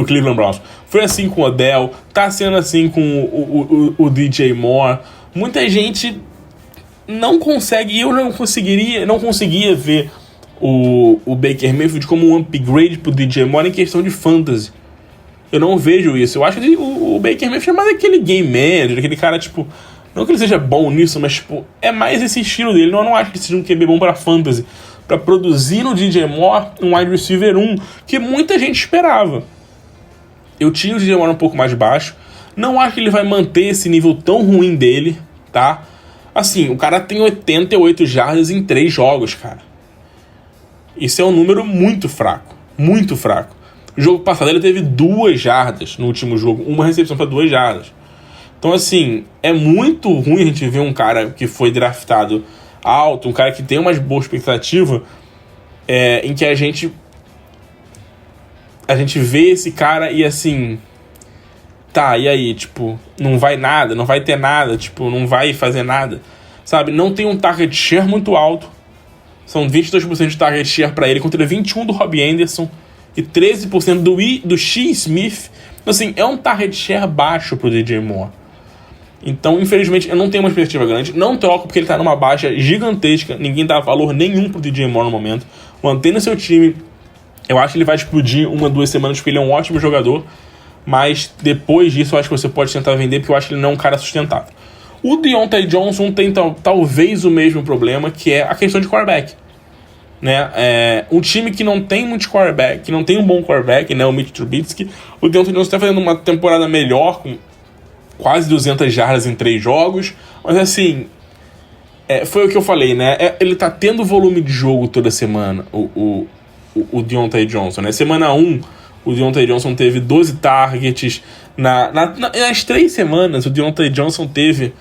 Cleveland Browns. Foi assim com o Odell, tá sendo assim com o DJ Moore. Muita gente não consegue, eu não conseguia ver o Baker Mayfield como um upgrade pro DJ Moore em questão de fantasy. Eu não vejo isso. Eu acho que o Baker Mayfield é mais aquele game manager, aquele cara, não que ele seja bom nisso, mas, é mais esse estilo dele. Eu não acho que seja um QB bom pra fantasy, pra produzir no DJ Moore um wide receiver 1, que muita gente esperava. Eu tinha o DJ Moore um pouco mais baixo. Não acho que ele vai manter esse nível tão ruim dele, tá? Assim, o cara tem 88 jardas em 3 jogos, cara. Isso é um número muito fraco. Muito fraco. O jogo passado ele teve 2 jardas no último jogo. Uma recepção para 2 jardas. Então, assim, é muito ruim a gente ver um cara que foi draftado alto, um cara que tem uma boa expectativa, em que a gente vê esse cara e, assim, tá, e aí? Não vai nada, não vai ter nada, não vai fazer nada. Sabe? Não tem um target share muito alto. São 22% de target share para ele, contra 21% do Robbie Anderson e 13% do Shi Smith. Assim, é um target share baixo pro DJ Moore. Então, infelizmente, eu não tenho uma expectativa grande. Não troco porque ele tá numa baixa gigantesca. Ninguém dá valor nenhum pro DJ Moore no momento. Mantendo seu time, eu acho que ele vai explodir 1 ou 2 semanas, porque ele é um ótimo jogador. Mas depois disso, eu acho que você pode tentar vender, porque eu acho que ele não é um cara sustentável. O Diontae Johnson tem talvez o mesmo problema, que é a questão de quarterback. Né? Um time que não tem muito quarterback, que não tem um bom quarterback, né? O Mitch Trubisky. O Diontae Johnson está fazendo uma temporada melhor, com quase 200 jardas em 3 jogos. Mas assim, foi o que eu falei, né? Ele tá tendo volume de jogo toda semana, o Diontae Johnson, né? Semana 1, o Diontae Johnson teve 12 targets. Nas 3 semanas, o Diontae Johnson teve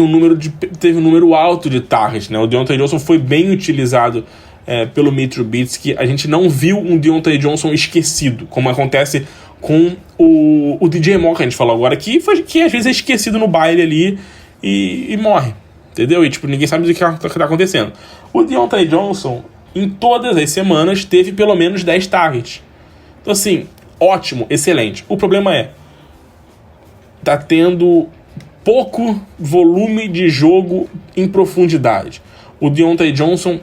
um número alto de targets, né? O Diontae Johnson foi bem utilizado pelo Mitch Trubisky. A gente não viu um Diontae Johnson esquecido, como acontece com o DJ Moore, que a gente falou agora, que às vezes é esquecido no baile ali e morre, entendeu? E, tipo, ninguém sabe o que tá acontecendo. O Deontay Johnson, em todas as semanas, teve pelo menos 10 targets. Então, assim, ótimo, excelente. O problema é, tá tendo pouco volume de jogo em profundidade. O Deontay Johnson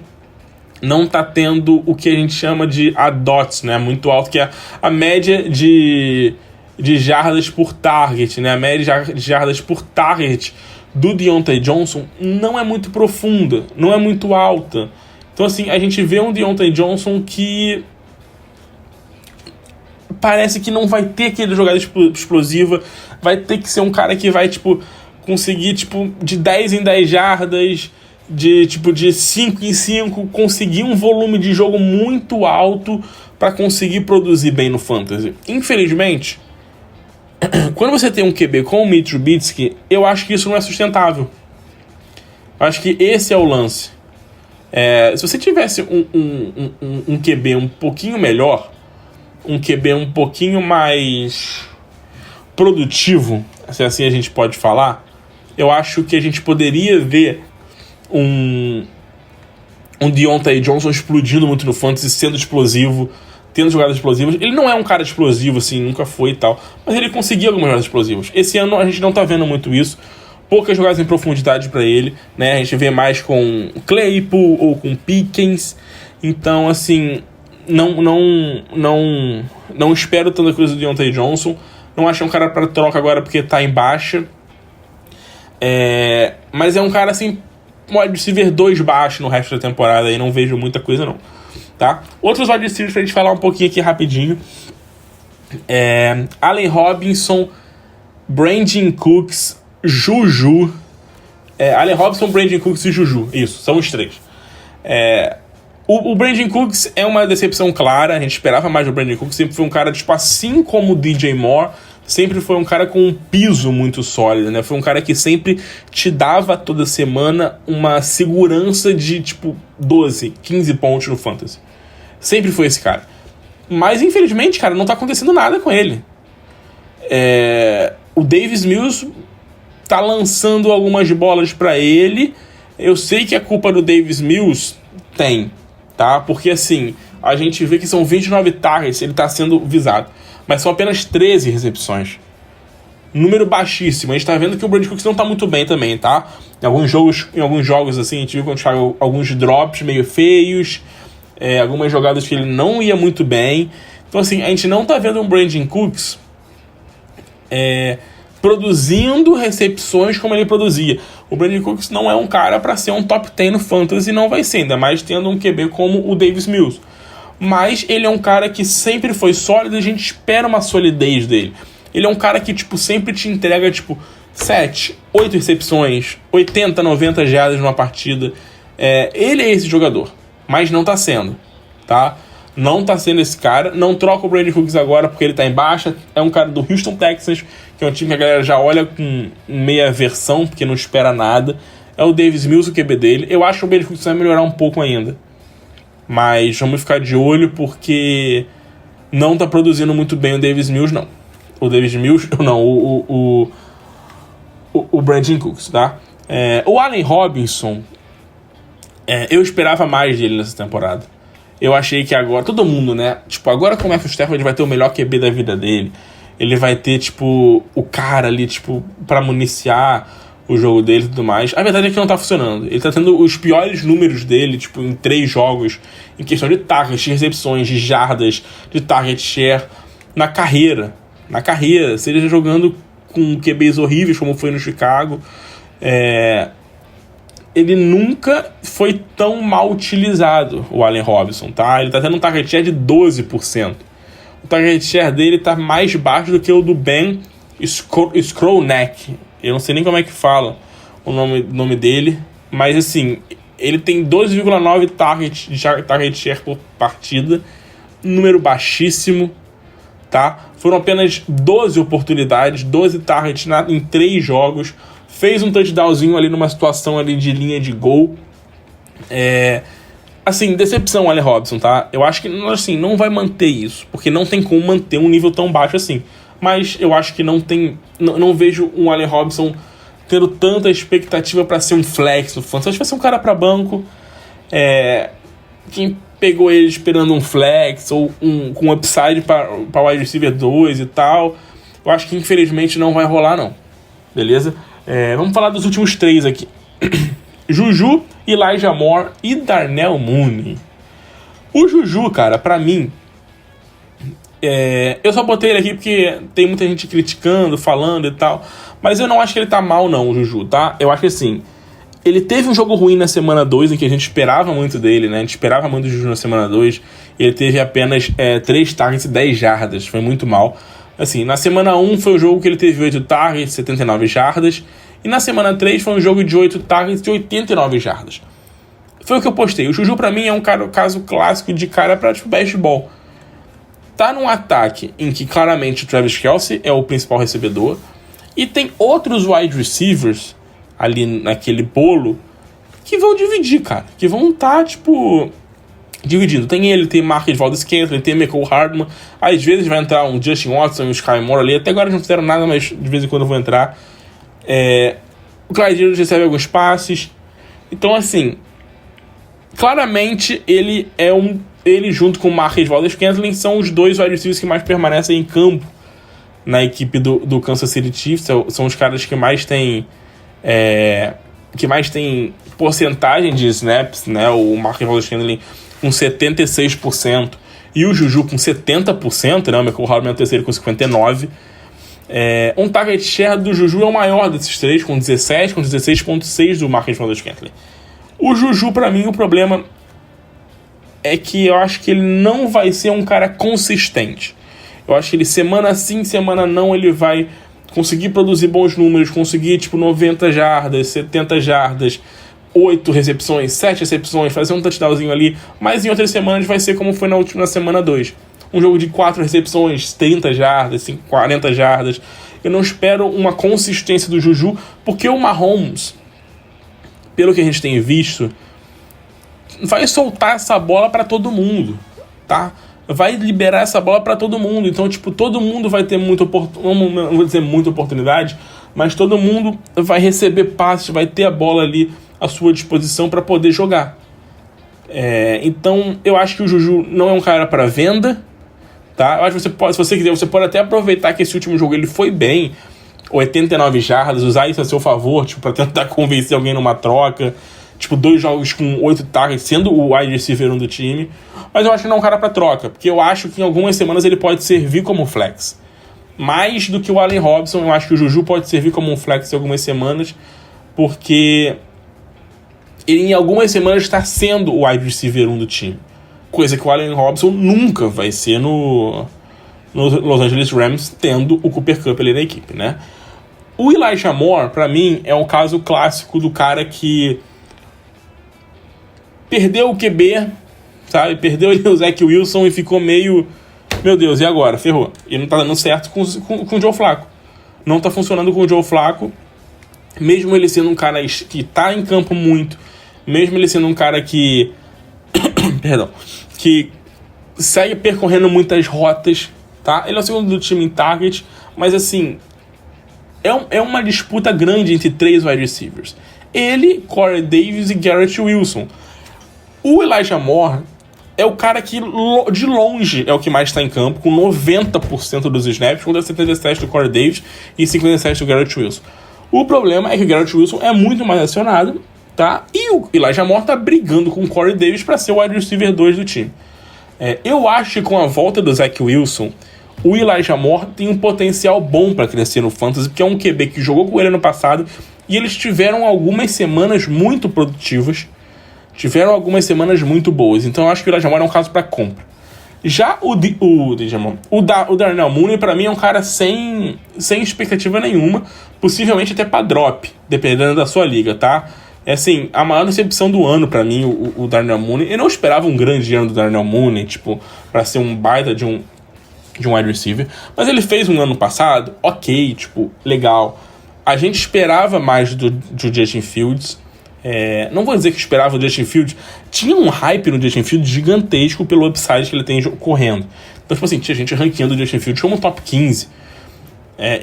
não tá tendo o que a gente chama de ADOTS, né? Muito alto, que é a média de jardas por target, né? A média de jardas por target do Deontay Johnson não é muito profunda, não é muito alta. Então, assim, a gente vê um Deontay Johnson que parece que não vai ter aquele jogada explosiva, vai ter que ser um cara que vai, tipo, conseguir, tipo, de 10 em 10 jardas, de 5 em 5, conseguir um volume de jogo muito alto para conseguir produzir bem no Fantasy. Infelizmente, quando você tem um QB com o Mitch Trubisky, eu acho que isso não é sustentável. Eu acho que esse é o lance. Se você tivesse um QB um pouquinho melhor, um QB um pouquinho mais produtivo, se assim a gente pode falar, eu acho que a gente poderia ver um Deontay Johnson explodindo muito no Fantasy, sendo explosivo, tendo jogadas explosivas. Ele não é um cara explosivo, assim, nunca foi e tal, mas ele conseguia algumas jogadas explosivas. Esse ano a gente não tá vendo muito isso, poucas jogadas em profundidade para ele, né? A gente vê mais com Claypool ou com Pickens. Então, assim, não espero tanta coisa do Deontay Johnson. Não acho um cara para troca agora porque tá em baixa. Mas é um cara, assim, pode se ver 2 baixo no resto da temporada e não vejo muita coisa não, tá? Outros wide receivers pra gente falar um pouquinho aqui rapidinho. Allen Robinson, Brandin Cooks, Juju. Allen Robinson, Brandin Cooks e Juju. Isso, são os 3. O Brandin Cooks é uma decepção clara. A gente esperava mais do Brandin Cooks. Sempre foi um cara, tipo, assim como o DJ Moore, sempre foi um cara com um piso muito sólido, né? Foi um cara que sempre te dava toda semana uma segurança de, tipo, 12, 15 pontos no Fantasy. Sempre foi esse cara. Mas, infelizmente, cara, não tá acontecendo nada com ele. O Davis Mills tá lançando algumas bolas pra ele. Eu sei que a culpa do Davis Mills tem, tá? Porque, assim, a gente vê que são 29 targets, ele tá sendo visado, mas são apenas 13 recepções. Número baixíssimo. A gente tá vendo que o Brandin Cooks não tá muito bem também, tá? Em alguns jogos assim, a gente viu quando alguns drops meio feios, algumas jogadas que ele não ia muito bem. Então, assim, a gente não tá vendo um Brandin Cooks produzindo recepções como ele produzia. O Brandin Cooks não é um cara para ser um top 10 no Fantasy, não vai ser, ainda mais tendo um QB como o Davis Mills. Mas ele é um cara que sempre foi sólido e a gente espera uma solidez dele. Ele é um cara que, tipo, sempre te entrega, tipo, 7, 8 recepções, 80, 90 jardas numa partida. Ele é esse jogador, mas não tá sendo, tá? Não tá sendo esse cara. Não troca o Brandin Cooks agora porque ele tá em baixa. É um cara do Houston Texans, que é um time que a galera já olha com meia versão, porque não espera nada. É o Davis Mills, o QB dele. Eu acho que o Brandin Cooks vai melhorar um pouco ainda, mas vamos ficar de olho porque não tá produzindo muito bem o Davis Mills, não. O Davis Mills, não, o Brandin Cooks, tá? O Allen Robinson, eu esperava mais dele nessa temporada. Eu achei que agora, todo mundo, né? Tipo, agora com o Matthew Stafford vai ter o melhor QB da vida dele. Ele vai ter, tipo, o cara ali, tipo, pra municiar o jogo dele e tudo mais. A verdade é que não tá funcionando. Ele tá tendo os piores números dele, tipo, em 3 jogos, em questão de targets, de recepções, de jardas, de target share, na carreira, seja jogando com QBs horríveis, como foi no Chicago. Ele nunca foi tão mal utilizado, o Allen Robinson, tá? Ele tá tendo um target share de 12%. O target share dele tá mais baixo do que o do Ben Skowronek. Eu não sei nem como é que fala o nome dele, mas assim, ele tem 12,9 target share por partida, número baixíssimo, tá? Foram apenas 12 oportunidades, 12 targets em 3 jogos, fez um touchdownzinho ali numa situação ali de linha de gol. Assim, decepção, Allen Robinson, tá? Eu acho que, assim, não vai manter isso, porque não tem como manter um nível tão baixo assim. Mas eu acho que não vejo um Allen Robinson tendo tanta expectativa pra ser um flex no fantasy. Acho que vai ser um cara pra banco. Quem pegou ele esperando um flex ou com upside pra wide receiver 2 e tal, eu acho que infelizmente não vai rolar não. Beleza? Vamos falar dos últimos 3 aqui. Juju, Elijah Moore e Darnell Mooney. O Juju, cara, pra mim, eu só botei ele aqui porque tem muita gente criticando, falando e tal, mas eu não acho que ele tá mal não, o Juju, tá? Eu acho que assim, ele teve um jogo ruim na semana 2, em que a gente esperava muito dele, né? A gente esperava muito do Juju na semana 2, e ele teve apenas 3 targets e 10 jardas, foi muito mal. Assim, na semana 1 foi o jogo que ele teve 8 targets, 79 jardas, e na semana 3 foi um jogo de 8 targets e 89 jardas. Foi o que eu postei. O Juju pra mim é um caso clássico de cara pra tipo best ball. Tá num ataque em que claramente o Travis Kelce é o principal recebedor, e tem outros wide receivers ali naquele bolo que vão dividir, cara. Que vão estar, tipo, dividindo. Tem ele, tem Marquez Valdes-Scantling, tem Mecole Hardman. Às vezes vai entrar um Justin Watson e um Sky Moore ali. Até agora não fizeram nada, mas de vez em quando eu vou entrar. O Clyde Edwards recebe alguns passes. Então, assim, claramente ele ele junto com o Marquez Valdes-Scantling são os 2 wide receivers que mais permanecem em campo na equipe do Kansas City Chiefs. São os caras que mais têm porcentagem de snaps, né? O Marquez Valdes-Scantling com 76% e o Juju com 70%, né? O Mecole Hardman é o terceiro com 59%. Um target share do Juju é o maior desses 3, com 17, com 16,6% do Marquez Valdes-Scantling. O Juju, pra mim, o problema é que eu acho que ele não vai ser um cara consistente. Eu acho que ele, semana sim, semana não, ele vai conseguir produzir bons números, conseguir, tipo, 90 jardas, 70 jardas, 8 recepções, 7 recepções, fazer um touchdownzinho ali, mas em outras semanas vai ser como foi na semana 2. Um jogo de 4 recepções, 30 jardas, 40 jardas. Eu não espero uma consistência do Juju, porque o Mahomes, pelo que a gente tem visto, vai soltar essa bola para todo mundo, tá? Vai liberar essa bola para todo mundo. Então, tipo, todo mundo vai ter muita oportunidade, mas todo mundo vai receber passes, vai ter a bola ali à sua disposição para poder jogar. Então, eu acho que o Juju não é um cara para venda, tá? Eu acho que se você quiser, você pode até aproveitar que esse último jogo ele foi bem, 89 jardas, usar isso a seu favor, tipo, para tentar convencer alguém numa troca. Tipo, 2 jogos com 8 targets, sendo o wide receiver 1 do time. Mas eu acho que não é um cara pra troca, porque eu acho que em algumas semanas ele pode servir como flex. Mais do que o Allen Robinson, eu acho que o Juju pode servir como um flex em algumas semanas, porque ele em algumas semanas está sendo o wide receiver 1 do time. Coisa que o Allen Robinson nunca vai ser no Los Angeles Rams, tendo o Cooper Kupp ali na equipe, né? O Elijah Moore, pra mim, é um caso clássico do cara que perdeu o QB, sabe? Perdeu o Zach Wilson e ficou meio... Meu Deus, e agora? Ferrou. E não tá dando certo com o Joe Flacco. Não tá funcionando com o Joe Flacco. Mesmo ele sendo um cara que tá em campo muito, mesmo ele sendo um cara que... Perdão. Que segue percorrendo muitas rotas, tá? Ele é o segundo do time em target, mas assim... É uma disputa grande entre 3 wide receivers. Ele, Corey Davis e Garrett Wilson. O Elijah Moore é o cara que, de longe, é o que mais está em campo, com 90% dos snaps, contra 77% do Corey Davis e 57% do Garrett Wilson. O problema é que o Garrett Wilson é muito mais acionado, tá? E o Elijah Moore tá brigando com o Corey Davis para ser o wide receiver 2 do time. Eu acho que com a volta do Zach Wilson, o Elijah Moore tem um potencial bom para crescer no Fantasy, porque é um QB que jogou com ele no passado e eles tiveram algumas semanas muito produtivas. Tiveram algumas semanas muito boas. Então eu acho que o Elijah Moore é um caso para compra. Já o Darnell Mooney, para mim, é um cara sem expectativa nenhuma. Possivelmente até para drop, dependendo da sua liga, tá? É assim, a maior decepção do ano para mim, o Darnell Mooney. Eu não esperava um grande ano do Darnell Mooney, tipo, para ser um baita de um wide receiver. Mas ele fez um ano passado, ok, tipo, legal. A gente esperava mais do Justin Fields. Não vou dizer que esperava o Justin Fields. Tinha um hype no Justin Fields gigantesco pelo upside que ele tem correndo. Então, tipo assim, tinha gente ranqueando o Justin Fields como top 15.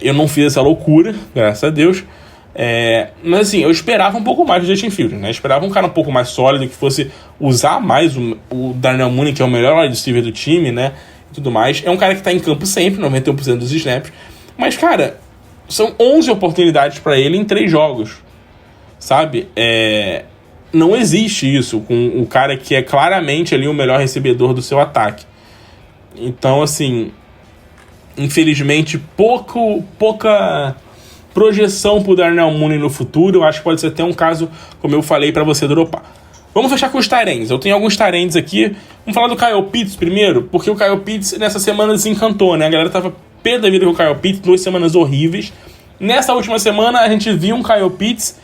Eu não fiz essa loucura, graças a Deus. Mas assim, eu esperava um pouco mais do Justin Fields, né? Eu esperava um cara um pouco mais sólido, que fosse usar mais o Darnell Mooney, que é o melhor wide receiver do time, né? E tudo mais. É um cara que tá em campo sempre, 91% dos snaps. Mas, cara, são 11 oportunidades pra ele em 3 jogos. Sabe? Não existe isso com o cara que é claramente ali o melhor recebedor do seu ataque. Então, assim, infelizmente, pouca projeção pro Darnell Mooney no futuro. Eu acho que pode ser até um caso, como eu falei, pra você dropar. Vamos fechar com os tight ends. Eu tenho alguns tight ends aqui. Vamos falar do Kyle Pitts primeiro, porque o Kyle Pitts nessa semana desencantou, né? A galera tava pé da vida com o Kyle Pitts, 2 semanas horríveis. Nessa última semana, a gente viu um Kyle Pitts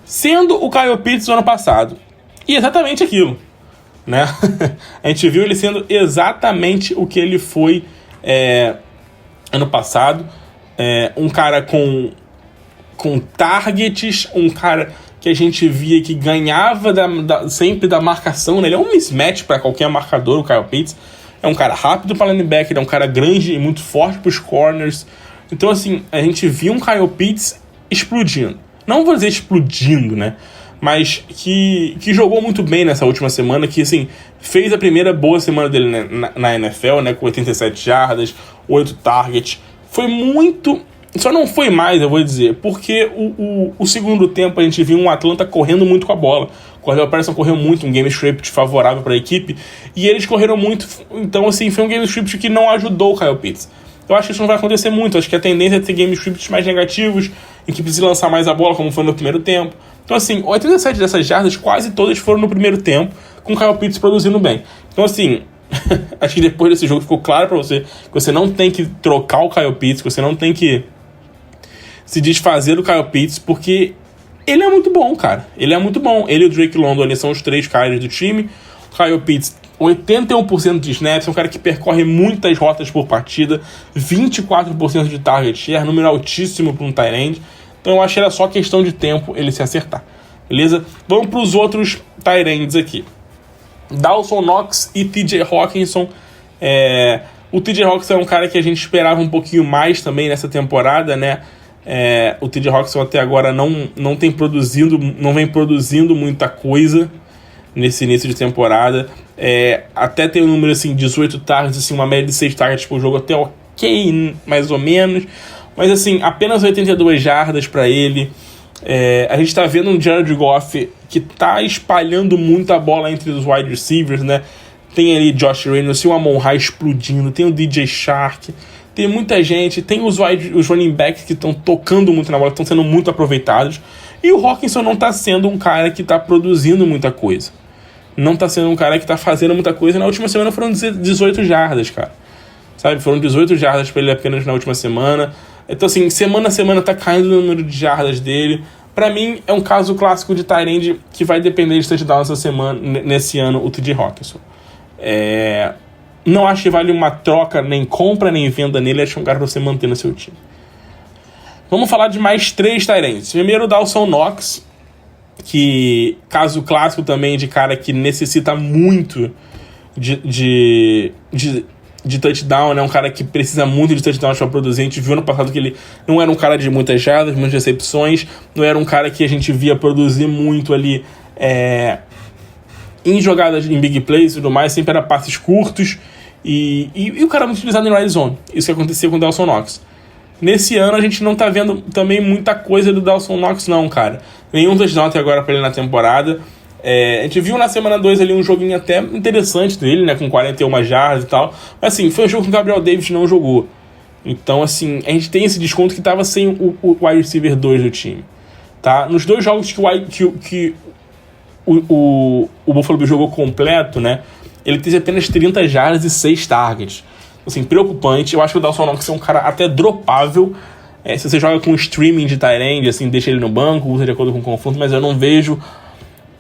sendo o Kyle Pitts do ano passado. E exatamente aquilo, né? A gente viu ele sendo exatamente o que ele foi ano passado. Um cara com targets, um cara que a gente via que ganhava sempre da marcação, né? Ele é um mismatch para qualquer marcador, o Kyle Pitts. É um cara rápido para linebacker, é um cara grande e muito forte para os corners. Então, assim, a gente viu um Kyle Pitts explodindo. Não vou dizer explodindo, né? Mas que jogou muito bem nessa última semana, que, assim, fez a primeira boa semana dele na NFL, né? Com 87 jardas, 8 targets. Foi muito... Só não foi mais, eu vou dizer, porque o segundo tempo a gente viu um Atlanta correndo muito com a bola. O Cordell Patterson correu muito, um game script favorável para a equipe, e eles correram muito. Então, assim, foi um game script que não ajudou o Kyle Pitts. Eu acho que isso não vai acontecer muito. Acho que a tendência é ter game scripts mais negativos, em que precisa lançar mais a bola, como foi no primeiro tempo. Então, assim, 87 dessas jardas, quase todas foram no primeiro tempo, com o Kyle Pitts produzindo bem. Então, assim, acho que depois desse jogo ficou claro para você que você não tem que trocar o Kyle Pitts, que você não tem que se desfazer do Kyle Pitts, porque ele é muito bom, cara. Ele é muito bom. Ele e o Drake London ali são os 3 caras do time. O Kyle Pitts, 81% de snaps, é um cara que percorre muitas rotas por partida, 24% de target share, número altíssimo para um tight end. Então eu acho que era só questão de tempo ele se acertar. Beleza? Vamos para os outros tight ends aqui. Dawson Knox e TJ Hockenson. O TJ Hockenson é um cara que a gente esperava um pouquinho mais também nessa temporada, né? O TJ Hockenson até agora não vem produzindo muita coisa nesse início de temporada. Até tem um número assim, 18 targets, assim, uma média de 6 targets por jogo, até ok, mais ou menos. Mas assim, apenas 82 jardas para ele. A gente tá vendo um Jared Goff que tá espalhando muito a bola entre os wide receivers, né? Tem ali Josh Reynolds, tem o Amon-Ra explodindo, tem o DJ Shark, tem muita gente, tem os running backs que estão tocando muito na bola, estão sendo muito aproveitados. E o Hockenson não tá sendo um cara que tá produzindo muita coisa. Não tá sendo um cara que tá fazendo muita coisa. Na última semana foram 18 jardas, cara. Sabe? Foram 18 jardas pra ele apenas na última semana. Então, assim, semana a semana tá caindo o número de jardas dele. Pra mim, é um caso clássico de tight end que vai depender de touchdown nesse ano, o TJ Hockenson. Não acho que vale uma troca, nem compra, nem venda nele. Acho que é um cara pra você manter no seu time. Vamos falar de mais 3 tight ends. Primeiro, o Dawson Knox, que caso clássico também de cara que necessita muito de touchdown, né? Um cara que precisa muito de touchdown para produzir. A gente viu no passado que ele não era um cara de muitas jardas, muitas recepções, não era um cara que a gente via produzir muito ali em jogadas em big plays e tudo mais, sempre era passes curtos e o cara muito utilizado em red zone. Isso que aconteceu com o Dawson Knox. Nesse ano a gente não tá vendo também muita coisa do Dawson Knox não, cara. Nenhum touchdown até agora pra ele na temporada. A gente viu na semana 2 ali um joguinho até interessante dele, né, com 41 jardas e tal. Mas assim, foi um jogo que o Gabriel Davis não jogou. Então assim, a gente tem esse desconto que tava sem o wide receiver 2 do time. Tá? Nos 2 jogos que o Buffalo Bills jogou completo, né, ele teve apenas 30 jardas e 6 targets. Assim, preocupante. Eu acho que o Dawson Knox é um cara até dropável. Se você joga com streaming de tight end, assim, deixa ele no banco, usa de acordo com o confronto, mas eu não vejo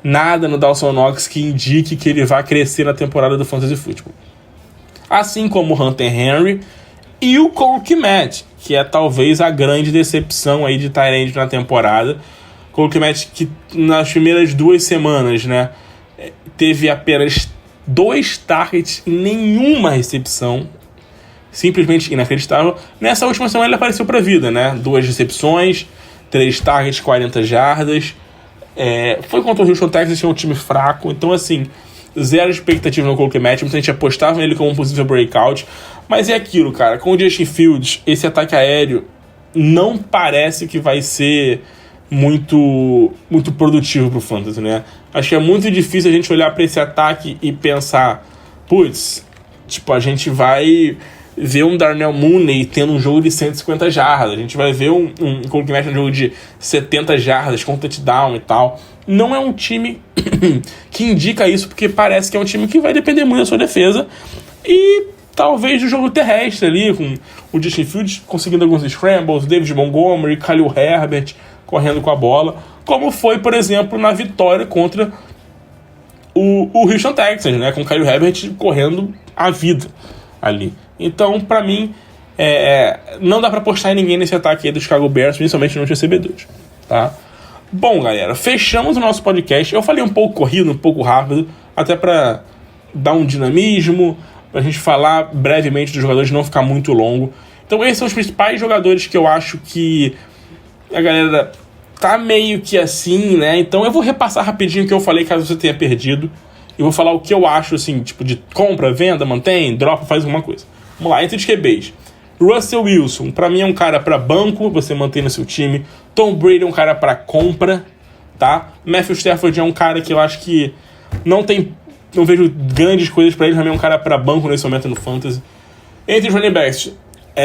nada no Dawson Knox que indique que ele vai crescer na temporada do Fantasy Football. Assim como o Hunter Henry e o Cole Kmet, que é talvez a grande decepção aí de tight end na temporada. Cole Kmet, que nas primeiras 2 semanas, né, teve apenas 2 targets e nenhuma recepção. Simplesmente inacreditável. Nessa última semana ele apareceu pra vida, né? 2 recepções, 3 targets, 40 jardas. Foi contra o Houston Texans, que é um time fraco. Então, assim, zero expectativa no Cole Kmet. Muita gente apostava nele como um possível breakout. Mas é aquilo, cara. Com o Justin Fields, esse ataque aéreo não parece que vai ser muito produtivo pro Fantasy, né? Acho que é muito difícil a gente olhar para esse ataque e pensar, putz, tipo, a gente vai ver um Darnell Mooney tendo um jogo de 150 jardas, a gente vai ver um Cole Kmet um jogo de 70 jardas com touchdown e tal. Não é um time que indica isso, porque parece que é um time que vai depender muito da sua defesa e talvez do jogo terrestre ali, com o Justin Fields conseguindo alguns scrambles, David Montgomery, Khalil Herbert correndo com a bola, como foi, por exemplo, na vitória contra o Houston Texans, né, com o Khalil Herbert correndo a vida ali. Então, pra mim, não dá pra apostar em ninguém nesse ataque aí do Chicago Bears, principalmente nos recebedores, tá? Bom, galera, fechamos o nosso podcast. Eu falei um pouco corrido, um pouco rápido, até pra dar um dinamismo, pra gente falar brevemente dos jogadores, não ficar muito longo. Então, esses são os principais jogadores que eu acho que a galera tá meio que assim, né? Então eu vou repassar rapidinho o que eu falei, caso você tenha perdido. E vou falar o que eu acho, assim, tipo, de compra, venda, mantém, dropa, faz alguma coisa. Vamos lá, entre os QBs. Russell Wilson, pra mim é um cara pra banco, você mantém no seu time. Tom Brady é um cara pra compra, tá? Matthew Stafford é um cara que eu acho que não vejo grandes coisas pra ele, também é um cara pra banco nesse momento no Fantasy. Entre os running backs,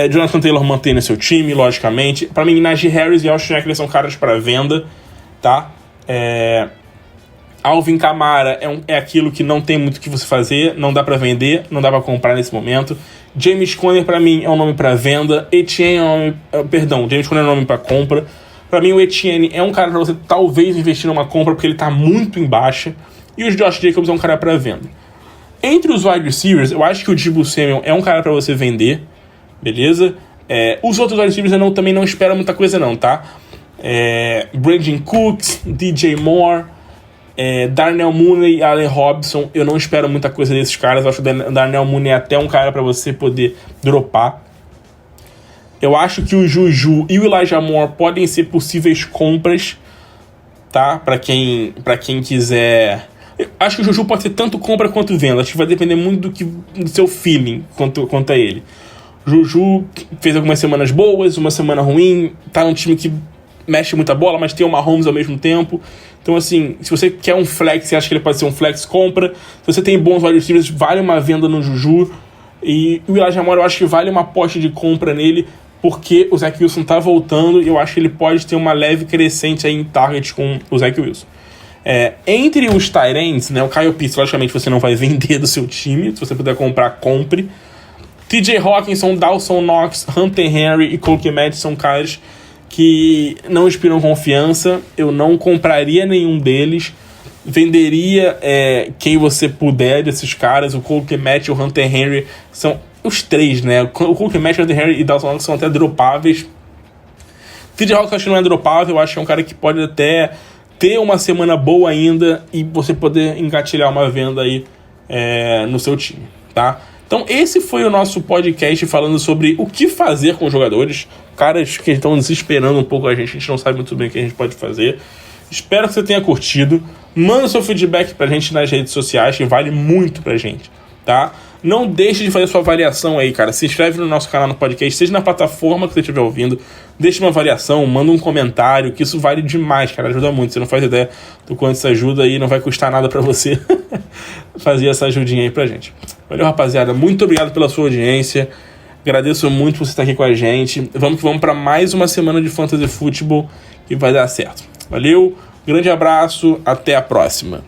Jonathan Taylor mantém no seu time, logicamente. Pra mim, Najee Harris e Austin Ekeler são caras para venda, tá? Alvin Kamara é aquilo que não tem muito o que você fazer, não dá pra vender, não dá pra comprar nesse momento. James Conner, pra mim, é um nome pra venda. James Conner é um nome pra compra. Pra mim, o Etienne é um cara pra você talvez investir numa compra, porque ele tá muito em baixa. E os Josh Jacobs é um cara pra venda. Entre os wide receivers, eu acho que o Deebo Samuel é um cara pra você vender, beleza? Os outros wide receivers eu também não espero muita coisa não, tá? Brandon Cooks, DJ Moore, Darnell Mooney e Allen Robinson, eu não espero muita coisa desses caras. Eu acho que o Darnell Mooney é até um cara pra você poder dropar. Eu acho que o Juju e o Elijah Moore podem ser possíveis compras, tá? Pra quem quiser. Eu acho que o Juju pode ser tanto compra quanto venda. Acho que vai depender muito do seu feeling quanto a ele. Juju fez algumas semanas boas, uma semana ruim, tá num time que mexe muita bola, mas tem o Mahomes ao mesmo tempo. Então, assim, se você quer um flex, você acha que ele pode ser um flex, compra. Se você tem bons wide receivers, vale uma venda no Juju. E o Elijah Moore, eu acho que vale uma aposta de compra nele, porque o Zach Wilson tá voltando e eu acho que ele pode ter uma leve crescente aí em target com o Zach Wilson. Entre os tight ends, né, o Kyle Pitts, logicamente você não vai vender do seu time. Se você puder comprar, compre. TJ Hawkinson, Dawson Knox, Hunter Henry e Cole Kmet são caras que não inspiram confiança. Eu não compraria nenhum deles. Venderia quem você puder desses caras. O Cole Kmet e o Hunter Henry são os três, né? O Cole Kmet, o Hunter Henry e Dawson Knox são até dropáveis. TJ Hawkinson acho que não é dropável. Eu acho que é um cara que pode até ter uma semana boa ainda e você poder engatilhar uma venda aí no seu time, tá? Então esse foi o nosso podcast falando sobre o que fazer com os jogadores, caras que estão desesperando um pouco a gente não sabe muito bem o que a gente pode fazer. Espero que você tenha curtido. Manda seu feedback pra gente nas redes sociais, que vale muito pra gente, tá? Não deixe de fazer sua avaliação aí, cara. Se inscreve no nosso canal no podcast, seja na plataforma que você estiver ouvindo. Deixa uma avaliação, manda um comentário, que isso vale demais, cara. Ajuda muito. Você não faz ideia do quanto isso ajuda e não vai custar nada pra você fazer essa ajudinha aí pra gente. Valeu, rapaziada. Muito obrigado pela sua audiência. Agradeço muito por você estar aqui com a gente. Vamos que vamos pra mais uma semana de Fantasy Football que vai dar certo. Valeu, grande abraço, até a próxima.